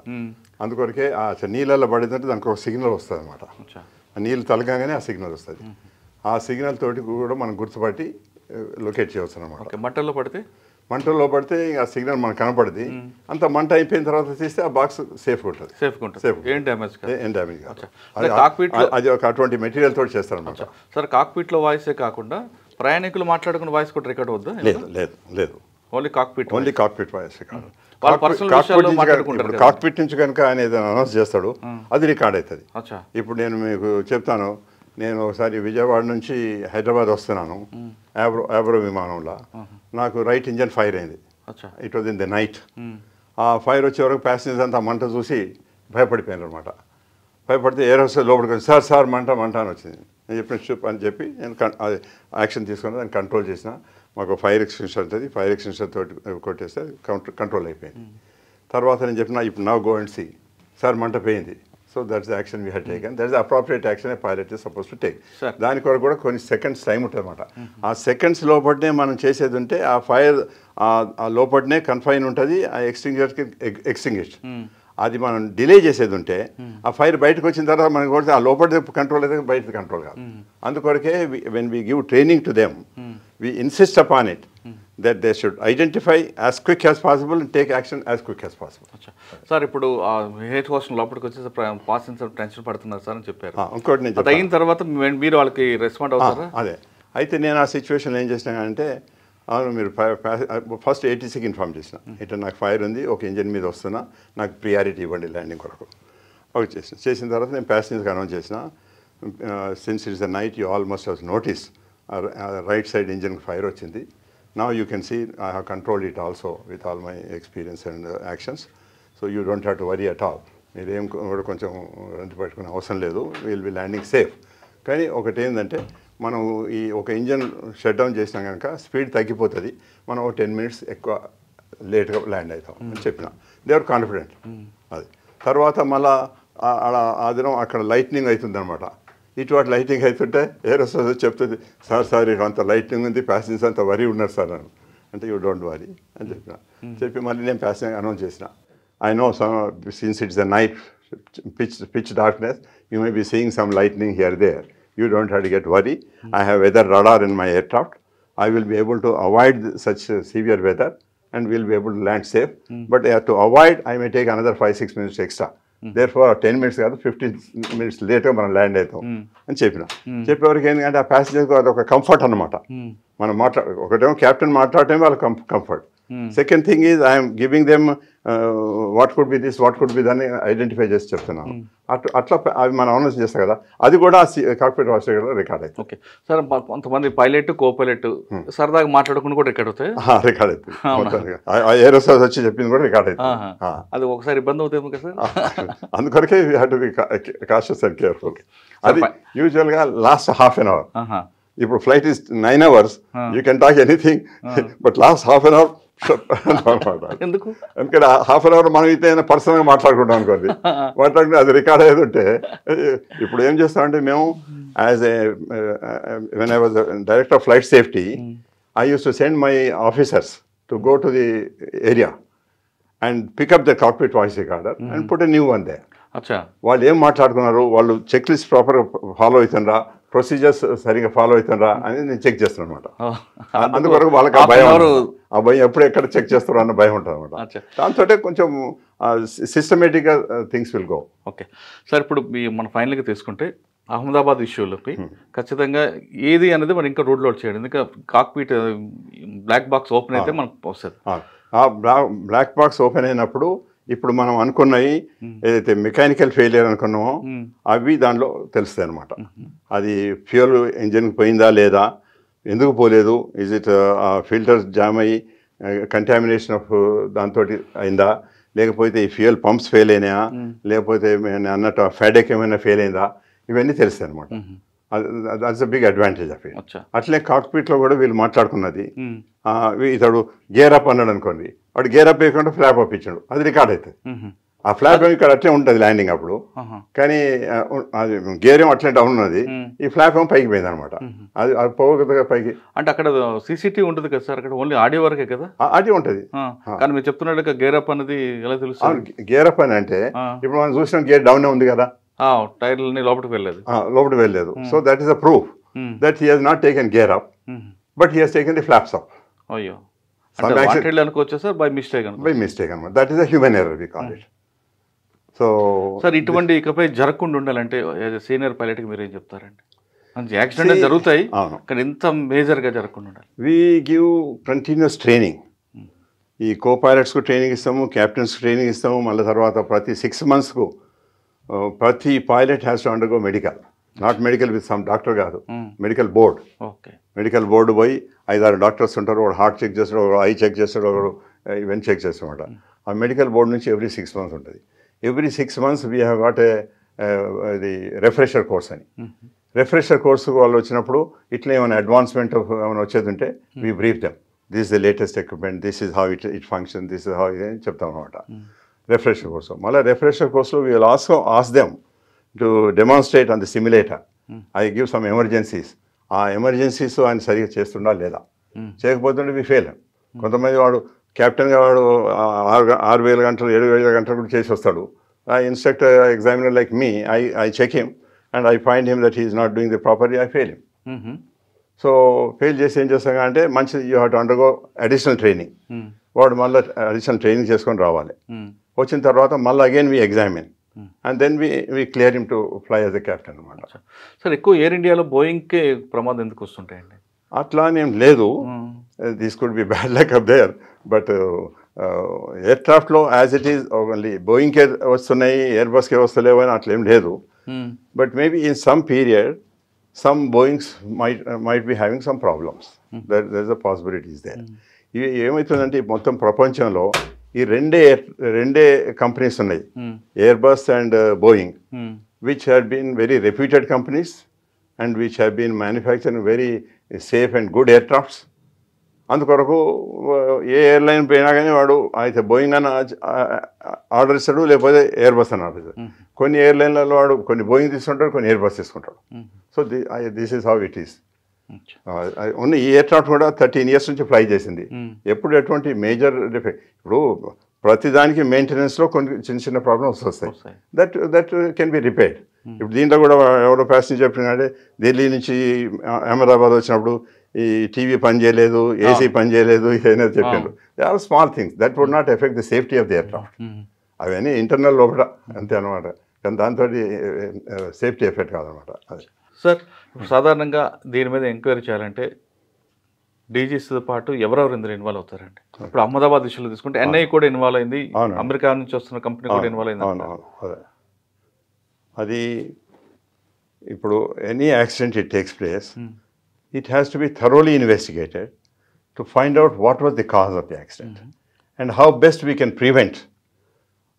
అందుకొరకే ఆ నీళ్ళల్లో పడిందంటే దానికి ఒక సిగ్నల్ వస్తుంది అనమాట. ఆ నీళ్ళు తలగానే ఆ సిగ్నల్ వస్తుంది. ఆ సిగ్నల్ తోటి కూడా మనం గుర్తుపట్టి లొకేట్ చేయవచ్చు అనమాట. మంటల్లో పడితే ఆ సిగ్నల్ మనకు కనపడుతుంది. అంత మంట అయిపోయిన తర్వాత తీస్తే ఆ బాక్స్ సేఫ్గా ఉంటుంది. ఏం డ్యామేజ్ కాదు. అది ఒక అటువంటి మెటీరియల్ తోటి చేస్తారు అనమాట. సార్ కాక్పిట్లో వాయిసే కాకుండా ప్రయాణికులు మాట్లాడుకున్న వాయిస్ కూడా రికార్డ్ అవుద్దా? లేదు, only cockpit voice record. Cockpit నుంచి కనుక ఆయన ఏదైనా అనౌన్స్ చేస్తాడు అది రికార్డ్ అవుతుంది. ఇప్పుడు నేను మీకు చెప్తాను, నేను ఒకసారి విజయవాడ నుంచి హైదరాబాద్ వస్తున్నాను యాబ్రో విమానంలో, నాకు రైట్ ఇంజన్ ఫైర్ అయింది. It was in the night. ఆ ఫైర్ వచ్చే వరకు ప్యాసింజర్స్ అంతా మంట చూసి భయపడిపోయారు అనమాట. భయపడితే ఎయిర్ హోస్టెస్ లోపలికి వచ్చి సార్ మంట అని వచ్చింది. నేను చెప్పిన చూప్ అని చెప్పి నేను అది యాక్షన్ తీసుకుని దాన్ని కంట్రోల్ చేసిన. మాకు ఫైర్ ఎక్స్టెన్షన్ ఉంటుంది, ఫైర్ ఎక్స్టెన్షన్ తోటి కొట్టేస్తే కంట్రోల్ అయిపోయింది. తర్వాత నేను చెప్పిన ఇప్పుడు now go and see, sir మంట పోయింది. So that's the action we had taken. That's the appropriate action a pilot is suppose to take. దాని కొరకు కూడా కొన్ని సెకండ్స్ టైం ఉంటుంది అనమాట. ఆ సెకండ్స్ లోపలనే మనం చేసేది ఉంటే ఆ ఫైర్ ఆ లోపలనే కన్ఫైన్ ఉంటుంది, ఆ ఎక్స్టింగ్విషర్కి ఎక్స్టింగ్విష్. అది మనం డిలే చేసేది ఉంటే ఆ ఫైర్ బయటకు వచ్చిన తర్వాత మనకి కొడితే ఆ లోపల కంట్రోల్ అయితే బయట కంట్రోల్ కాదు. అందుకొరకే when we give training to them we insist upon it that they should identify as quick as possible and take action as quick as possible. Sir ఇప్పుడు హెయిర్ హోస్టల్ లోపలికి వచ్చేసి పాసెంజర్ టెన్షన్ పడుతున్నారు sir అని చెప్పారు. ఇంకోటి నేను అయిన తర్వాత మీరు వాళ్ళకి రెస్పాండ్ అవుతారా? అదే అయితే నేను ఆ సిచ్యువేషన్ ఏం చేసినానంటే, అవును మీరు ఫస్ట్ ఏటీసీకి ఇన్ఫార్మ్ చేసిన, ఇట్లా నాకు ఫైర్ ఉంది, ఒక ఇంజిన్ మీద వస్తున్నా, నాకు ప్రియారిటీ ఇవ్వండి ల్యాండింగ్ కొరకు. ఓకే చేసిన తర్వాత నేను ప్యాసింజర్కి అనౌన్స్ చేసిన, since it's the night you almost have notice right side ఇంజిన్కి ఫైర్ వచ్చింది. Now you can see I have controlled it also with all my experience and actions. So you don't have to worry at all. మీరేం కూడా కొంచెం రంది పెట్టుకునే అవసరం లేదు, will be landing safe. కానీ ఒకటి ఏంటంటే మనం ఈ ఒక ఇంజన్ షట్ డౌన్ చేసినా కనుక స్పీడ్ తగ్గిపోతుంది, మనం 10 minutes ఎక్కువ లేట్గా ల్యాండ్ అవుతాం అని చెప్పిన. They are confident. అది తర్వాత మళ్ళీ ఆ దినం అక్కడ లైట్నింగ్ అవుతుంది అనమాట. ఇటువంటి లైటింగ్ అవుతుంటే ఎయిర్ హోస్టెస్ చెప్తుంది, సార్ అంత లైటింగ్ ఉంది, ప్యాసింజర్స్ అంత వరీ ఉన్నారు సార్ అని. అంటే యూ డోంట్ వరీ అని చెప్పిన. చెప్పి మళ్ళీ నేను ప్యాసింజర్ అనౌన్స్ చేసిన, I know since it's the night pitch darkness, you may be seeing some lightning here there. You don't have to get worried. I have weather radar in my aircraft. I will be able to avoid such severe weather and will be able to land safe. But to avoid, I may take another 5-6 minutes extra. There for 10 minutes కాదు 15 minutes లేట్గా మనం land అవుతాం అని చెప్పిన. చెప్పేవరకు ఏంటంటే ఆ ప్యాసింజర్కి అదొక comfort అనమాట. మనం ఒకటేమో క్యాప్టెన్ మాట్లాడటమే వాళ్ళ comfort. Second thing is I'm giving them what could be this what could be దాన్ని ఐడెంటిఫై చేసి చెప్తున్నాను. అట్లా అవి మనం అనౌన్స్ చేస్తాం కదా, అది కూడా కాక్పిట్ వాయిస్ రికార్డ్ అవుతుంది. ఓకే సార్, కొంతమంది పైలట్ కో పైలట్ సరదాగా మాట్లాడుకుని కూడా రికార్డ్ అవుతాయి. రికార్డ్ అవుతుంది. ఏరోసాస్ వచ్చి చెప్పింది కూడా రికార్డ్ అవుతుంది. అది ఒకసారి ఇబ్బంది అవుతుంది కదా సార్, అందుకొరకే you have to be cautious and careful. అది యూజువల్గా లాస్ట్ హాఫ్ అన్ అవర్. ఇప్పుడు flight is 9 hours, you can talk anything, but last half an hour ఎందుకు? ఎందుకంటే హాఫ్ అన్ అవర్ మనం అయితే పర్సనల్గా మాట్లాడుకుంటాం అనుకోండి, మాట్లాడుకుంటే అది రికార్డ్ అయ్యేది ఉంటే. ఇప్పుడు ఏం చేస్తామంటే మేము as a when I was director of flight safety, I use to send my officers to go to the area and pick up the cockpit voice recorder and put a new one they. వాళ్ళు ఏం మాట్లాడుకున్నారు, వాళ్ళు check list ప్రాపర్గా follow అవుతుండ్రా, procedures సరిగా follow అవుతుండ్రా అని నేను check చేస్తాను అనమాట. అందువరకు వాళ్ళకి ఆ భయం ఎప్పుడు ఎక్కడ చెక్ చేస్తారో అన్న భయం ఉంటుంది అనమాట. దాంతో కొంచెం సిస్టమేటిక్గా things will go. Okay sir, ఇప్పుడు మన ఫైనల్గా తీసుకుంటే అహ్మదాబాద్ ఇష్యూలకి ఖచ్చితంగా ఏది అనేది మనం ఇంకా రోడ్లో చేయండి, ఎందుకంటే కాక్పిట్ బ్లాక్ బాక్స్ ఓపెన్ అయితే మనకు వస్తుంది. ఆ బ్లాక్ బాక్స్ ఓపెన్ అయినప్పుడు ఇప్పుడు మనం అనుకున్నవి ఏదైతే మెకానికల్ ఫెయిలియర్ అనుకున్నామో అవి దాంట్లో తెలుస్తాయి అనమాట. అది ఫ్యూయల్ ఇంజిన్కి పోయిందా లేదా, ఎందుకు పోలేదు, ఇజ్ ఇట్ ఫిల్టర్స్ జామ్ అయ్యి కంటామినేషన్ ఆఫ్ దాంతో అయిందా, లేకపోతే ఈ ఫ్యూయల్ పంప్స్ ఫెయిల్ అయినాయా, లేకపోతే అన్నట్టు ఫెడెక్ ఏమైనా ఫెయిల్ అయిందా, ఇవన్నీ తెలుస్తాయి అనమాట. That's a big advantage of it. అట్లే కాక్పిట్లో కూడా వీళ్ళు మాట్లాడుకున్నది, ఇతడు గేర్ అప్ అన్నాడు అనుకోండి, వాడు గేర్ అప్ వేయకుండా ఫ్లాప్ అప్ ఇచ్చాడు, అది రికార్డ్ అవుతుంది. ఆ ఫ్లాప్ ఇక్కడ అట్లే ఉంటుంది ల్యాండింగ్ అప్పుడు, కానీ అది గేర్ ఏమో అట్లే డౌన్ ఉన్నది, ఈ ఫ్లాప్ ఏమో పైకి పోయింది అనమాట. అది పోగదా పైకి. అంటే అక్కడ సీసీటీవీ ఉంటుంది కదా సార్, అక్కడ ఓన్లీ ఆడియో వరకే కదా? ఆడియో ఉంటుంది, కానీ మీరు చెప్తున్నట్టు గేర్ అప్ అనేది ఎలా తెలుస్తుంది? గేర్ అప్ అని అంటే ఇప్పుడు మనం చూసిన గేర్ డౌన్ ఉంది కదా, టైర్లని లోపలికి వెళ్ళలేదు. So that is a proof that he has not taken gear up, but he has taken the flaps up. అయ్యో, అనుకోవచ్చా సార్? బై మిస్టేక్ అనమాట. That is a human error we call it. So sir, ఇటువంటి ఇకపై జరగకుండా ఉండాలంటే senior పైలట్కి మీరు ఏం చెప్తారండి? యాక్సిడెంట్ జరుగుతాయి, కానీ ఇంత మేజర్గా జరగకుండా ఉండాలి. We give continuous training. ఈ కో పైలట్స్కు ట్రైనింగ్ ఇస్తాము, క్యాప్టెన్స్కి ట్రైనింగ్ ఇస్తాము. మళ్ళీ తర్వాత ప్రతి 6 monthsకు ప్రతి pilot has to undergo medical, not medical with some doctor కాదు, మెడికల్ బోర్డ్. మెడికల్ బోర్డు పోయి 5-6 డాక్టర్స్ ఉంటారు, వాడు హార్ట్ చెక్ చేస్తాడు, ఒకడు ఐ చెక్ చేస్తాడు, ఒకడు ఇవన్నీ చెక్ చేస్తాడు. ఆ మెడికల్ బోర్డు నుంచి ఎవ్రీ 6 months ఉంటుంది. Every 6 months we have got ఇది రిఫ్రెషర్ కోర్స్ అని. రిఫ్రెషర్ కోర్సు వాళ్ళు వచ్చినప్పుడు ఇట్లా ఏమైనా అడ్వాన్స్మెంట్ ఏమైనా వచ్చేది ఉంటే we brief them, this is the latest equipment, this is how it function, this is how ఇది అని చెప్తాం అనమాట. Refresher course. మళ్ళీ రిఫ్రెషర్ కోర్సులో we will also ask them to demonstrate on the simulator. I give some emergencies. ఆ emergencies ఆయన సరిగ్గా చేస్తుండా లేదా, చేయకపోతుంటే వి ఫెయిల్. కొంతమంది వాడు క్యాప్టెన్గా వాడు 6,000 గంటలు 7,000 గంటలు కూడా చేసి వస్తాడు. ఆ instructor examiner like me, I check him and I find him that he is not doing the properly, I fail him. So fail చేసి ఏం చేస్తాం అంటే మంచిది, you have to undergo additional training. వాడు మళ్ళీ అడిషనల్ ట్రైనింగ్ చేసుకొని రావాలి. వచ్చిన తర్వాత మళ్ళీ again we examine and then we clear him to fly as a captain అనమాట. సార్, ఎక్కువ ఎయిర్ ఇండియాలో బోయింగ్కే ప్రమాదం ఎందుకు వస్తుంటాయండి? అట్లా ఏం లేదు, this could be bad luck up there, but ఎయిర్ క్రాఫ్ట్లో యాజ్ ఇట్ ఈస్ ఓన్లీ బోయింగ్కే వస్తున్నాయి, ఎయిర్ బస్కే వస్తలేవు అని అట్లా ఏం లేదు. But maybe in some period some Boeings might be having some problems. There's a possibilities there. ఇవి ఏమవుతుందంటే మొత్తం ప్రపంచంలో ఈ రెండే కంపెనీస్ ఉన్నాయి, Airbus and Boeing, which have been very reputed companies and which have been manufacturing very safe and good aircrafts. అందుకొరకు ఏ airline పోయినా కానీ వాడు అయితే బోయింగ్ అని ఆర్డర్ ఇస్తాడు, లేకపోతే ఎయిర్ బస్ అని ఆర్డర్ ఇస్తాడు. కొన్ని ఎయిర్లైన్లలో వాడు కొన్ని బోయింగ్ తీసుకుంటాడు, కొన్ని ఎయిర్ బస్ తీసుకుంటాడు. So this is how it is. ఉన్న ఈ ఎయిర్ క్రాఫ్ట్ కూడా 13 years నుంచి ఫ్లై చేసింది. ఎప్పుడు ఎటువంటి మేజర్ డిఫెక్ట్, ఇప్పుడు ప్రతిదానికి మెయింటెనెన్స్లో కొన్ని చిన్న ప్రాబ్లమ్స్ వస్తాయి, దట్ కెన్ బి రిపేర్డ్. ఇప్పుడు దీంట్లో కూడా ఎవరో ప్యాసింజర్ చెప్పినాడే ఢిల్లీ నుంచి అహ్మదాబాద్ వచ్చినప్పుడు ఈ టీవీ పని చేయలేదు, ఏసీ పని చేయలేదు, ఏదైనా చెప్పారు. They are small things that would not effect the safety of the aircraft. అవన్నీ ఇంటర్నల్ లోపల అంతే అనమాట. కానీ దాంతో సేఫ్టీ ఎఫెక్ట్ కాదనమాట. అది సార్ సాధారణంగా దీని మీద ఎంక్వైరీ చేయాలంటే డీజీస్తో పాటు ఎవరెవరు ఇందులో ఇన్వాల్వ్ అవుతారండి? ఇప్పుడు అహ్మదాబాద్ విషయంలో తీసుకుంటే ఎన్ఐ కూడా ఇన్వాల్వ్ అయింది, అమెరికా నుంచి వస్తున్న కంపెనీ కూడా ఇన్వాల్వ్ అయింది. అవునవును. అదే అది ఇప్పుడు any accident it takes place, it has to be thoroughly investigated to find out what was the cause of the accident and how best we can prevent.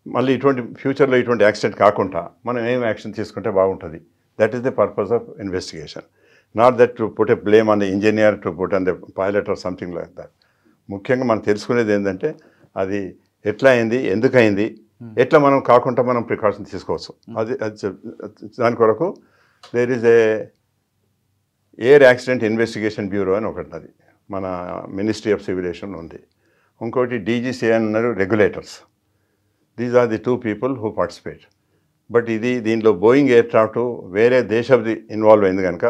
మళ్ళీ ఇటువంటి ఫ్యూచర్లో ఇటువంటి యాక్సిడెంట్ కాకుండా మనం ఏం యాక్షన్ తీసుకుంటే బాగుంటుంది. That is the purpose of investigation. Not that to put a blame on the engineer, to put on the pilot or something like that. ముఖ్యంగా మనం తెలుసుకునేది ఏంటంటే అది ఎట్లా అయింది, ఎందుకు అయింది, ఎట్లా మనం కాకుండా మనం ప్రికాషన్ తీసుకోవచ్చు. అది దాని కొరకు there is a air accident investigation bureau అని ఒకటి అది మన మినిస్ట్రీ ఆఫ్ సివిలేషన్ ఉంది. ఇంకోటి డీజీసీఏ అన్నారు, regulators. These are the 2 people who participate. బట్ దీంట్లో బోయింగ్ ఎయిర్ క్రాఫ్ట్ వేరే దేశంది ఇన్వాల్వ్ అయింది కనుక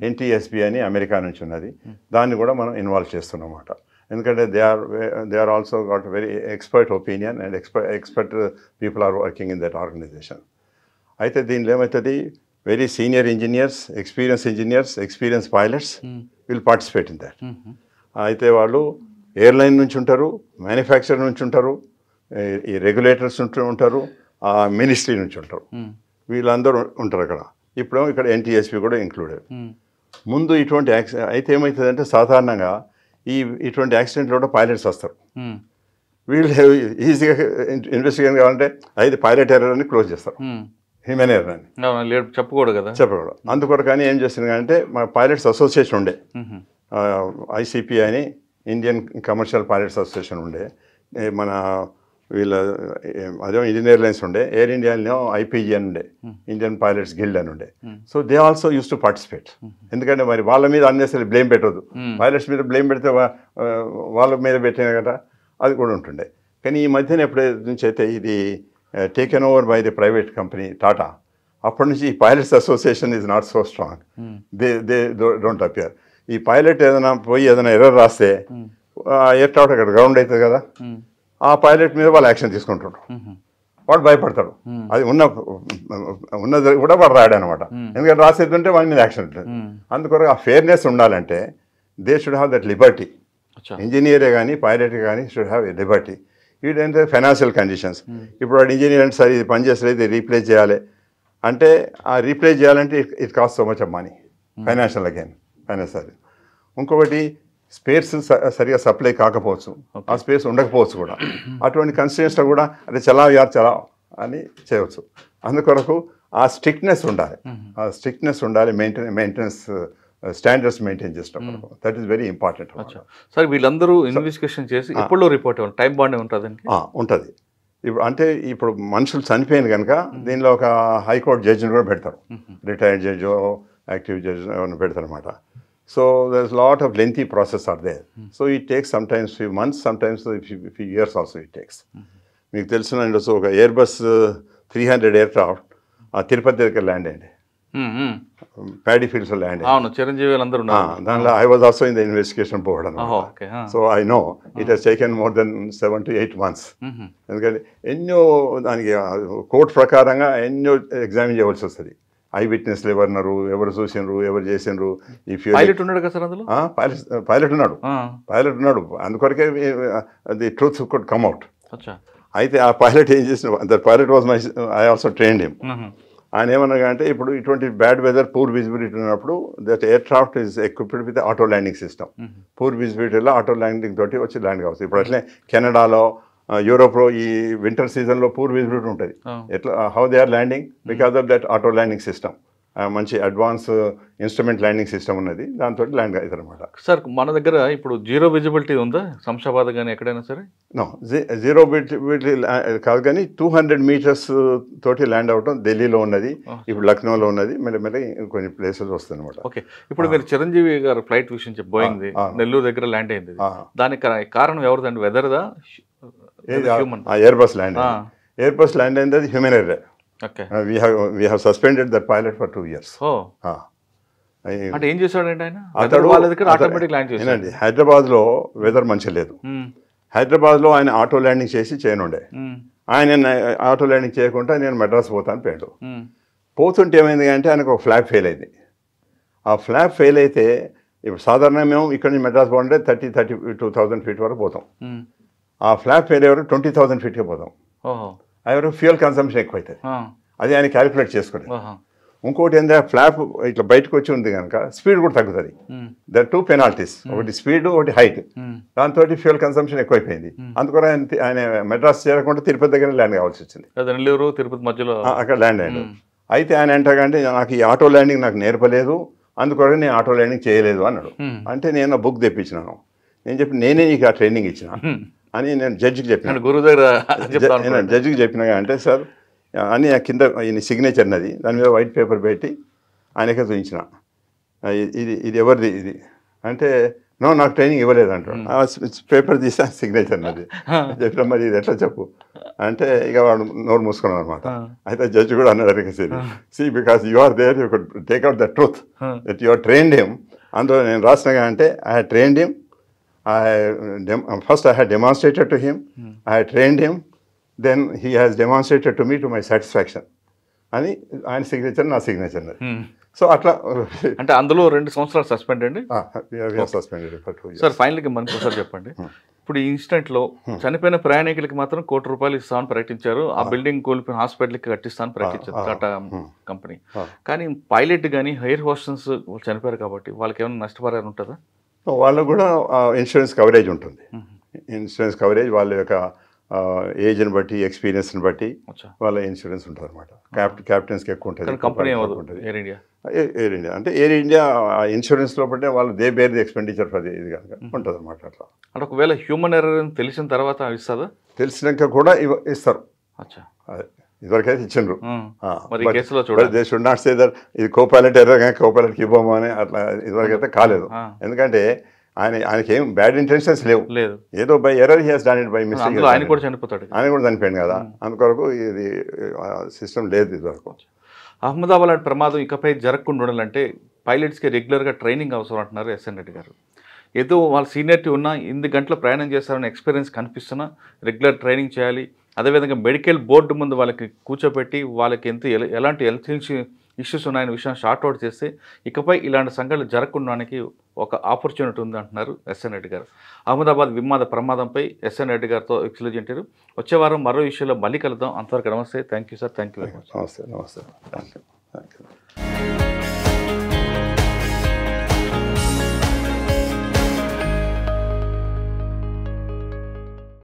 ఎన్టీఎస్బీ అని అమెరికా నుంచి ఉన్నది, దాన్ని కూడా మనం ఇన్వాల్వ్ చేస్తున్నమాట. ఎందుకంటే they are also got very expert opinion and expert people are working in that organisation. అయితే దీనిలో ఏమవుతుంది, very senior engineers, experience pilots will participate in that. అయితే వాళ్ళు ఎయిర్లైన్ నుంచి ఉంటారు, మ్యానుఫ్యాక్చరర్ నుంచి ఉంటారు, ఈ రెగ్యులేటర్స్ ఉంటారు, మినిస్ట్రీ నుంచి ఉంటారు, వీళ్ళందరూ ఉంటారు అక్కడ. ఇప్పుడు ఇక్కడ ఎన్టీఎస్పీ కూడా ఇంక్లూడెడ్. ముందు ఇటువంటి అయితే ఏమవుతుందంటే సాధారణంగా ఇటువంటి యాక్సిడెంట్లో కూడా పైలట్స్ వస్తారు. వీళ్ళు ఈజీగా ఇన్వెస్టిగేషన్ కావాలంటే అయితే పైలట్ ఎర్రర్ అని క్లోజ్ చేస్తారు, హ్యూమన్ ఎర్రర్ అని చెప్పకూడదు కదా, చెప్పకూడదు. అందుకొరకు కానీ ఏం చేస్తుంది మా పైలట్స్ అసోసియేషన్ ఉండే, ఐసిపి అని ఇండియన్ కమర్షియల్ పైలట్స్ అసోసియేషన్ ఉండే, మన వీళ్ళ అదే ఇండియన్ ఎయిర్లైన్స్ ఉండే, ఎయిర్ ఇండియాలో ఐపీజీ అని ఉండే, ఇండియన్ పైలట్స్ గిల్డ్ అని ఉండే. So they also use to participate. ఎందుకంటే మరి వాళ్ళ మీద అన్నెసరీ బ్లేమ్ పెట్టదు, పైలట్స్ మీద బ్లేమ్ పెడితే వాళ్ళ మీద పెట్టిన కదా, అది కూడా ఉంటుండే. కానీ ఈ మధ్యన ఎప్పుడే నుంచి అయితే ఇది taken over by the private company Tata, అప్పటి నుంచి ఈ pilots association is not so strong. They don't appear. ఈ పైలట్ ఏదైనా పోయి ఏదైనా ఎర్రర్ రాస్తే ఎయిర్ క్రాఫ్ట్ అక్కడ గ్రౌండ్ అవుతుంది కదా, ఆ పైలట్ మీద వాళ్ళు యాక్షన్ తీసుకుంటారు, వాడు భయపడతాడు. అది ఉన్నది కూడా వాడు రాడు అనమాట. ఎందుకంటే రాసేదంటే వాడి మీద యాక్షన్ ఉంటుంది. అందుకొరకు ఆ ఫెయిర్నెస్ ఉండాలంటే they should have that liberty. ఇంజనీరే కానీ పైలట్ కానీ షుడ్ హ్యావ్ ఎ లిబర్టీ. ఏంటంటే ఫైనాన్షియల్ కండిషన్స్. ఇప్పుడు వాడు ఇంజనీర్ అంటే సరే ఇది పని చేస్తే ఇది రీప్లేస్ చేయాలి అంటే, ఆ రీప్లేస్ చేయాలంటే it cost so much of money, financial financial. ఇంకొకటి స్పేస్ సరిగా సప్లై కాకపోవచ్చు, ఆ స్పేస్ ఉండకపోవచ్చు కూడా. అటువంటి కన్స్ట్రెయిన్స్లో కూడా అదే చలా అని చేయవచ్చు. అందుకొరకు ఆ స్ట్రిక్ట్నెస్ ఉండాలి, మెయింటెనెన్స్ స్టాండర్డ్స్ మెయింటైన్ చేసినప్పుడు. That is very important. Sir వీళ్ళందరూ ఇన్వెస్టిగేషన్ చేసి ఎప్పుడో రిపోర్ట్ టైం బాండ్ ఉంటుందండి? ఉంటుంది. ఇప్పుడు మనుషులు చనిపోయింది కనుక దీనిలో ఒక హైకోర్టు జడ్జిని కూడా పెడతారు, రిటైర్డ్ జడ్జి, యాక్టివ్ జడ్జి పెడతారు అనమాట. So there's a lot of lengthy process are there. So it takes sometimes few months, sometimes few years also it takes. మీకు తెలిసిన ఒక ఎయిర్బస్ 300 ఎయిర్క్రాఫ్ట్ తిరుపతి దగ్గర ల్యాండ్ అయింది, ప్యాడీ ఫీల్డ్స్లో ల్యాండ్ అయింది. అవును, చిరంజీవి అందరూ దానిలో I was also in the investigation board అనమాట. So I know it he's taken more than 7 to 8 months. ఎందుకంటే ఎన్నో దానికి కోర్టు ప్రకారంగా ఎన్నో ఎగ్జామిన్ చేయవలసి వస్తుంది. ఐ విట్నెస్లు ఎవరు చూసినారు, ఎవరు చేసినారు. పైలట్ ఉన్నాడు కదా సార్ అందులో? పైలట్ ఉన్నాడు. అందుకొరకే the truth could come out. అయితే ఆ పైలట్ ఏం చేసిన, that pilot was I also trained him. ఆయన ఏమన్నా అంటే ఇప్పుడు ఇటువంటి బ్యాడ్ వెదర్, పూర్ విజిబిలిటీ ఉన్నప్పుడు that aircraft is equipped with auto landing system. Poor విజిబిలిటీలో ఆటో ల్యాండింగ్ తోటి వచ్చి ల్యాండ్ కావచ్చు. ఇప్పుడు అట్లే కెనడాలో, యూరోప్లో ఈ వింటర్ సీజన్లో పూర్ విజిబిలిటీ ఉంటుంది. ఎట్లా how they are landing because of that auto landing system. మంచి అడ్వాన్స్ ఇన్స్ట్రుమెంట్ ల్యాండింగ్ సిస్టమ్ ఉన్నది, దాంతో ల్యాండ్ అవుతుంది అనమాట. సార్ మన దగ్గర ఇప్పుడు జీరో విజిబిలిటీ ఉందా శంషాబాద్ కానీ ఎక్కడైనా సరే? నో, జీరో విజిబిలిటీ కాదు, కానీ 200 meters తోటి ల్యాండ్ అవటం ఢిల్లీలో ఉన్నది, ఇప్పుడు లక్నోలో ఉన్నది, మెల్లమెల్ల కొన్ని ప్లేసెస్ వస్తుంది అనమాట. ఓకే, ఇప్పుడు మీరు చిరంజీవి గారు ఫ్లైట్ విషయం చెప్పి బోయింగ్ది నెల్లూరు దగ్గర ల్యాండ్ అయింది, దానికి కారణం ఎవరిదండి? వెదర్దా? ఎయిర్బస్ ల్యాండ్ అయింది, అది human error. Okay. We have suspended that pilot for 2 years. అంటే ఏం చేశాడంటే ఆయన వాళ్ళ దగ్గర ఆటోమేటిక్ ల్యాండ్ చేశాడు. హైదరాబాద్లో వెదర్ మంచిగా లేదు. హైదరాబాద్లో ఆయన ఆటో ల్యాండింగ్ చేసి చేయనుండే, ఆయన ఆటో ల్యాండింగ్ చేయకుండా నేను మెడ్రాస్ పోతాను పోయాడు. పోతుంటే ఏమైంది అంటే ఆయనకు ఒక ఫ్లాప్ ఫెయిల్ అయింది. ఆ ఫ్లాప్ ఫెయిల్ అయితే ఇప్పుడు సాధారణంగా మేము ఇక్కడ నుంచి మెడ్రాస్ పోవాలంటే 32,000 ఫీట్ వరకు పోతాం. ఆ ఫ్లాప్ ఫెయిల్ ఎవరు 20,000 ఫీట్కే పోతాం. ఎవరు ఫ్యూయల్ కన్సంప్షన్ ఎక్కువ అవుతుంది. అది ఆయన క్యాలిక్యులేట్ చేసుకుంటారు. ఇంకోటి ఏంటంటే ఫ్లాప్ ఇట్లా బయటకు వచ్చి ఉంది కనుక స్పీడ్ కూడా తగ్గుతుంది. దర్ 2 పెనాల్టీస్, ఒకటి స్పీడ్, ఒకటి హైట్. దాంతో ఫ్యూయల్ కన్సంప్షన్ ఎక్కువైపోయింది. అందుకని ఆయన మెడ్రాస్ చేరకుండా తిరుపతి దగ్గర ల్యాండ్ కావాల్సి వచ్చింది. నెల్లూరు తిరుపతి మధ్యలో అక్కడ ల్యాండ్ అయ్యాడు. అయితే ఆయన ఏంటంటే నాకు ఈ ఆటో ల్యాండింగ్ నాకు నేర్పలేదు, అందుకొరకు నేను ఆటో ల్యాండింగ్ చేయలేదు అన్నాడు. అంటే నేను బుక్ తెప్పించినాను. నేను చెప్పి నేనే నీకు ఆ ట్రైనింగ్ ఇచ్చిన అని నేను జడ్జికి చెప్పిన. గురువు దగ్గర జడ్జికి చెప్పినా అంటే సార్ అని కింద ఈయన సిగ్నేచర్ ఉన్నది, దాని మీద వైట్ పేపర్ పెట్టి ఆయనకే చూపించిన. ఇది ఎవరిది ఇది అంటే నో నాకు ట్రైనింగ్ ఇవ్వలేదు అంటాడు. పేపర్ తీసి సిగ్నేచర్ అన్నది. చెప్పిన మరి ఇది ఎట్లా చెప్పు అంటే ఇక వాడు నోరు మూసుకున్నాడు అనమాట. అయితే జడ్జి కూడా అన్నాడు అడిగేసేది, see because you are there you could take out the truth that you are trained him. అందులో నేను రాసినగా అంటే I had trained him, first I had demonstrated to him, I had trained him, then he has demonstrated to me to my satisfaction అని ఆయన signature నా signature అన్నది. So అట్లా అంటే అందులో 2 సంవత్సరాలు సస్పెండ్ అండి. సస్పెండెడ్. సార్ ఫైనల్గా మనకు ఒకసారి చెప్పండి, ఇప్పుడు ఈ ఇన్సిడెంట్లో చనిపోయిన ప్రయాణికులకి మాత్రం ₹1,00,00,000 ఇస్తామని ప్రకటించారు. ఆ బిల్డింగ్ కూలిపోయిన హాస్పిటల్కి కట్టిస్తామని ప్రకటించారు టాటా కంపెనీ. కానీ పైలట్ కానీ ఎయిర్ హోస్టెస్ చనిపోయారు కాబట్టి వాళ్ళకి ఏమైనా నష్టపరిహారం ఉంటుందా? వాళ్ళకు కూడా ఇన్సూరెన్స్ కవరేజ్ ఉంటుంది. ఇన్సూరెన్స్ కవరేజ్ వాళ్ళ యొక్క ఏజ్ని బట్టి, ఎక్స్పీరియన్స్ని బట్టి వాళ్ళ ఇన్సూరెన్స్ ఉంటుంది అనమాట. క్యాప్టెన్స్కి ఎక్కువ ఉంటుంది. Company Air India, Air India అంటే ఎయిర్ ఇండియా ఇన్సూరెన్స్ లోపల వాళ్ళు they bear the expenditure for ఇది కనుక ఉంటుంది అనమాట. అట్లా అంటే ఒకవేళ హ్యూమన్ ఎర్రర్ అని తెలిసిన తర్వాత ఇస్తుందా? తెలిసినాక కూడా ఇస్తారు. ఇదివరకైతే ఇచ్చిండ్రు. They should not say that ఇది కోపైలట్ ఎర్రర్ కానీ కోపైలట్కి ఇవ్వము అని అట్లా ఇదివరకైతే కాలేదు. ఎందుకంటే ఆయనకి ఏం బ్యాడ్ ఇంటెన్షన్స్ లేవు. ఏదో by error he has done it by mistake. ఆయన కూడా చనిపోతాడు. ఆయన కూడా చనిపోయాడు కదా, అందుకొరకు ఇది సిస్టమ్ లేదు ఇదివరకు. అహ్మదాబాద్ లాంటి ప్రమాదం ఇకపై జరగకుండా ఉండాలంటే పైలట్స్కి రెగ్యులర్గా ట్రైనింగ్ అవసరం అంటున్నారు ఎస్ఎన్ రెడ్డి గారు. ఏదో వాళ్ళ సీనియరిటీ ఉన్నా 8 గంటల ప్రయాణం చేస్తారని ఎక్స్పీరియన్స్ కనిపిస్తున్నా రెగ్యులర్ ట్రైనింగ్ చేయాలి. అదేవిధంగా మెడికల్ బోర్డు ముందు వాళ్ళకి కూర్చోబెట్టి వాళ్ళకి ఎలాంటి హెల్త్ ఇష్యూస్ ఉన్నాయనే విషయాన్ని షార్ట్అవుట్ చేస్తే ఇకపై ఇలాంటి సంఘటనలు జరగకుండానికి ఒక ఆపర్చునిటీ ఉంది అంటున్నారు ఎస్ఎన్ రెడ్డి గారు. అహ్మదాబాద్ విమాన ప్రమాదంపై ఎస్ఎన్ రెడ్డి గారితో ఎక్స్క్లూజివ్ ఇంటర్వ్యూ. వచ్చే వారం మరో విషయంలో మళ్ళీ కలుద్దాం. అంతవరకు నమస్తే. Thank you sir. Thank you very much. నమస్తే. Thank you.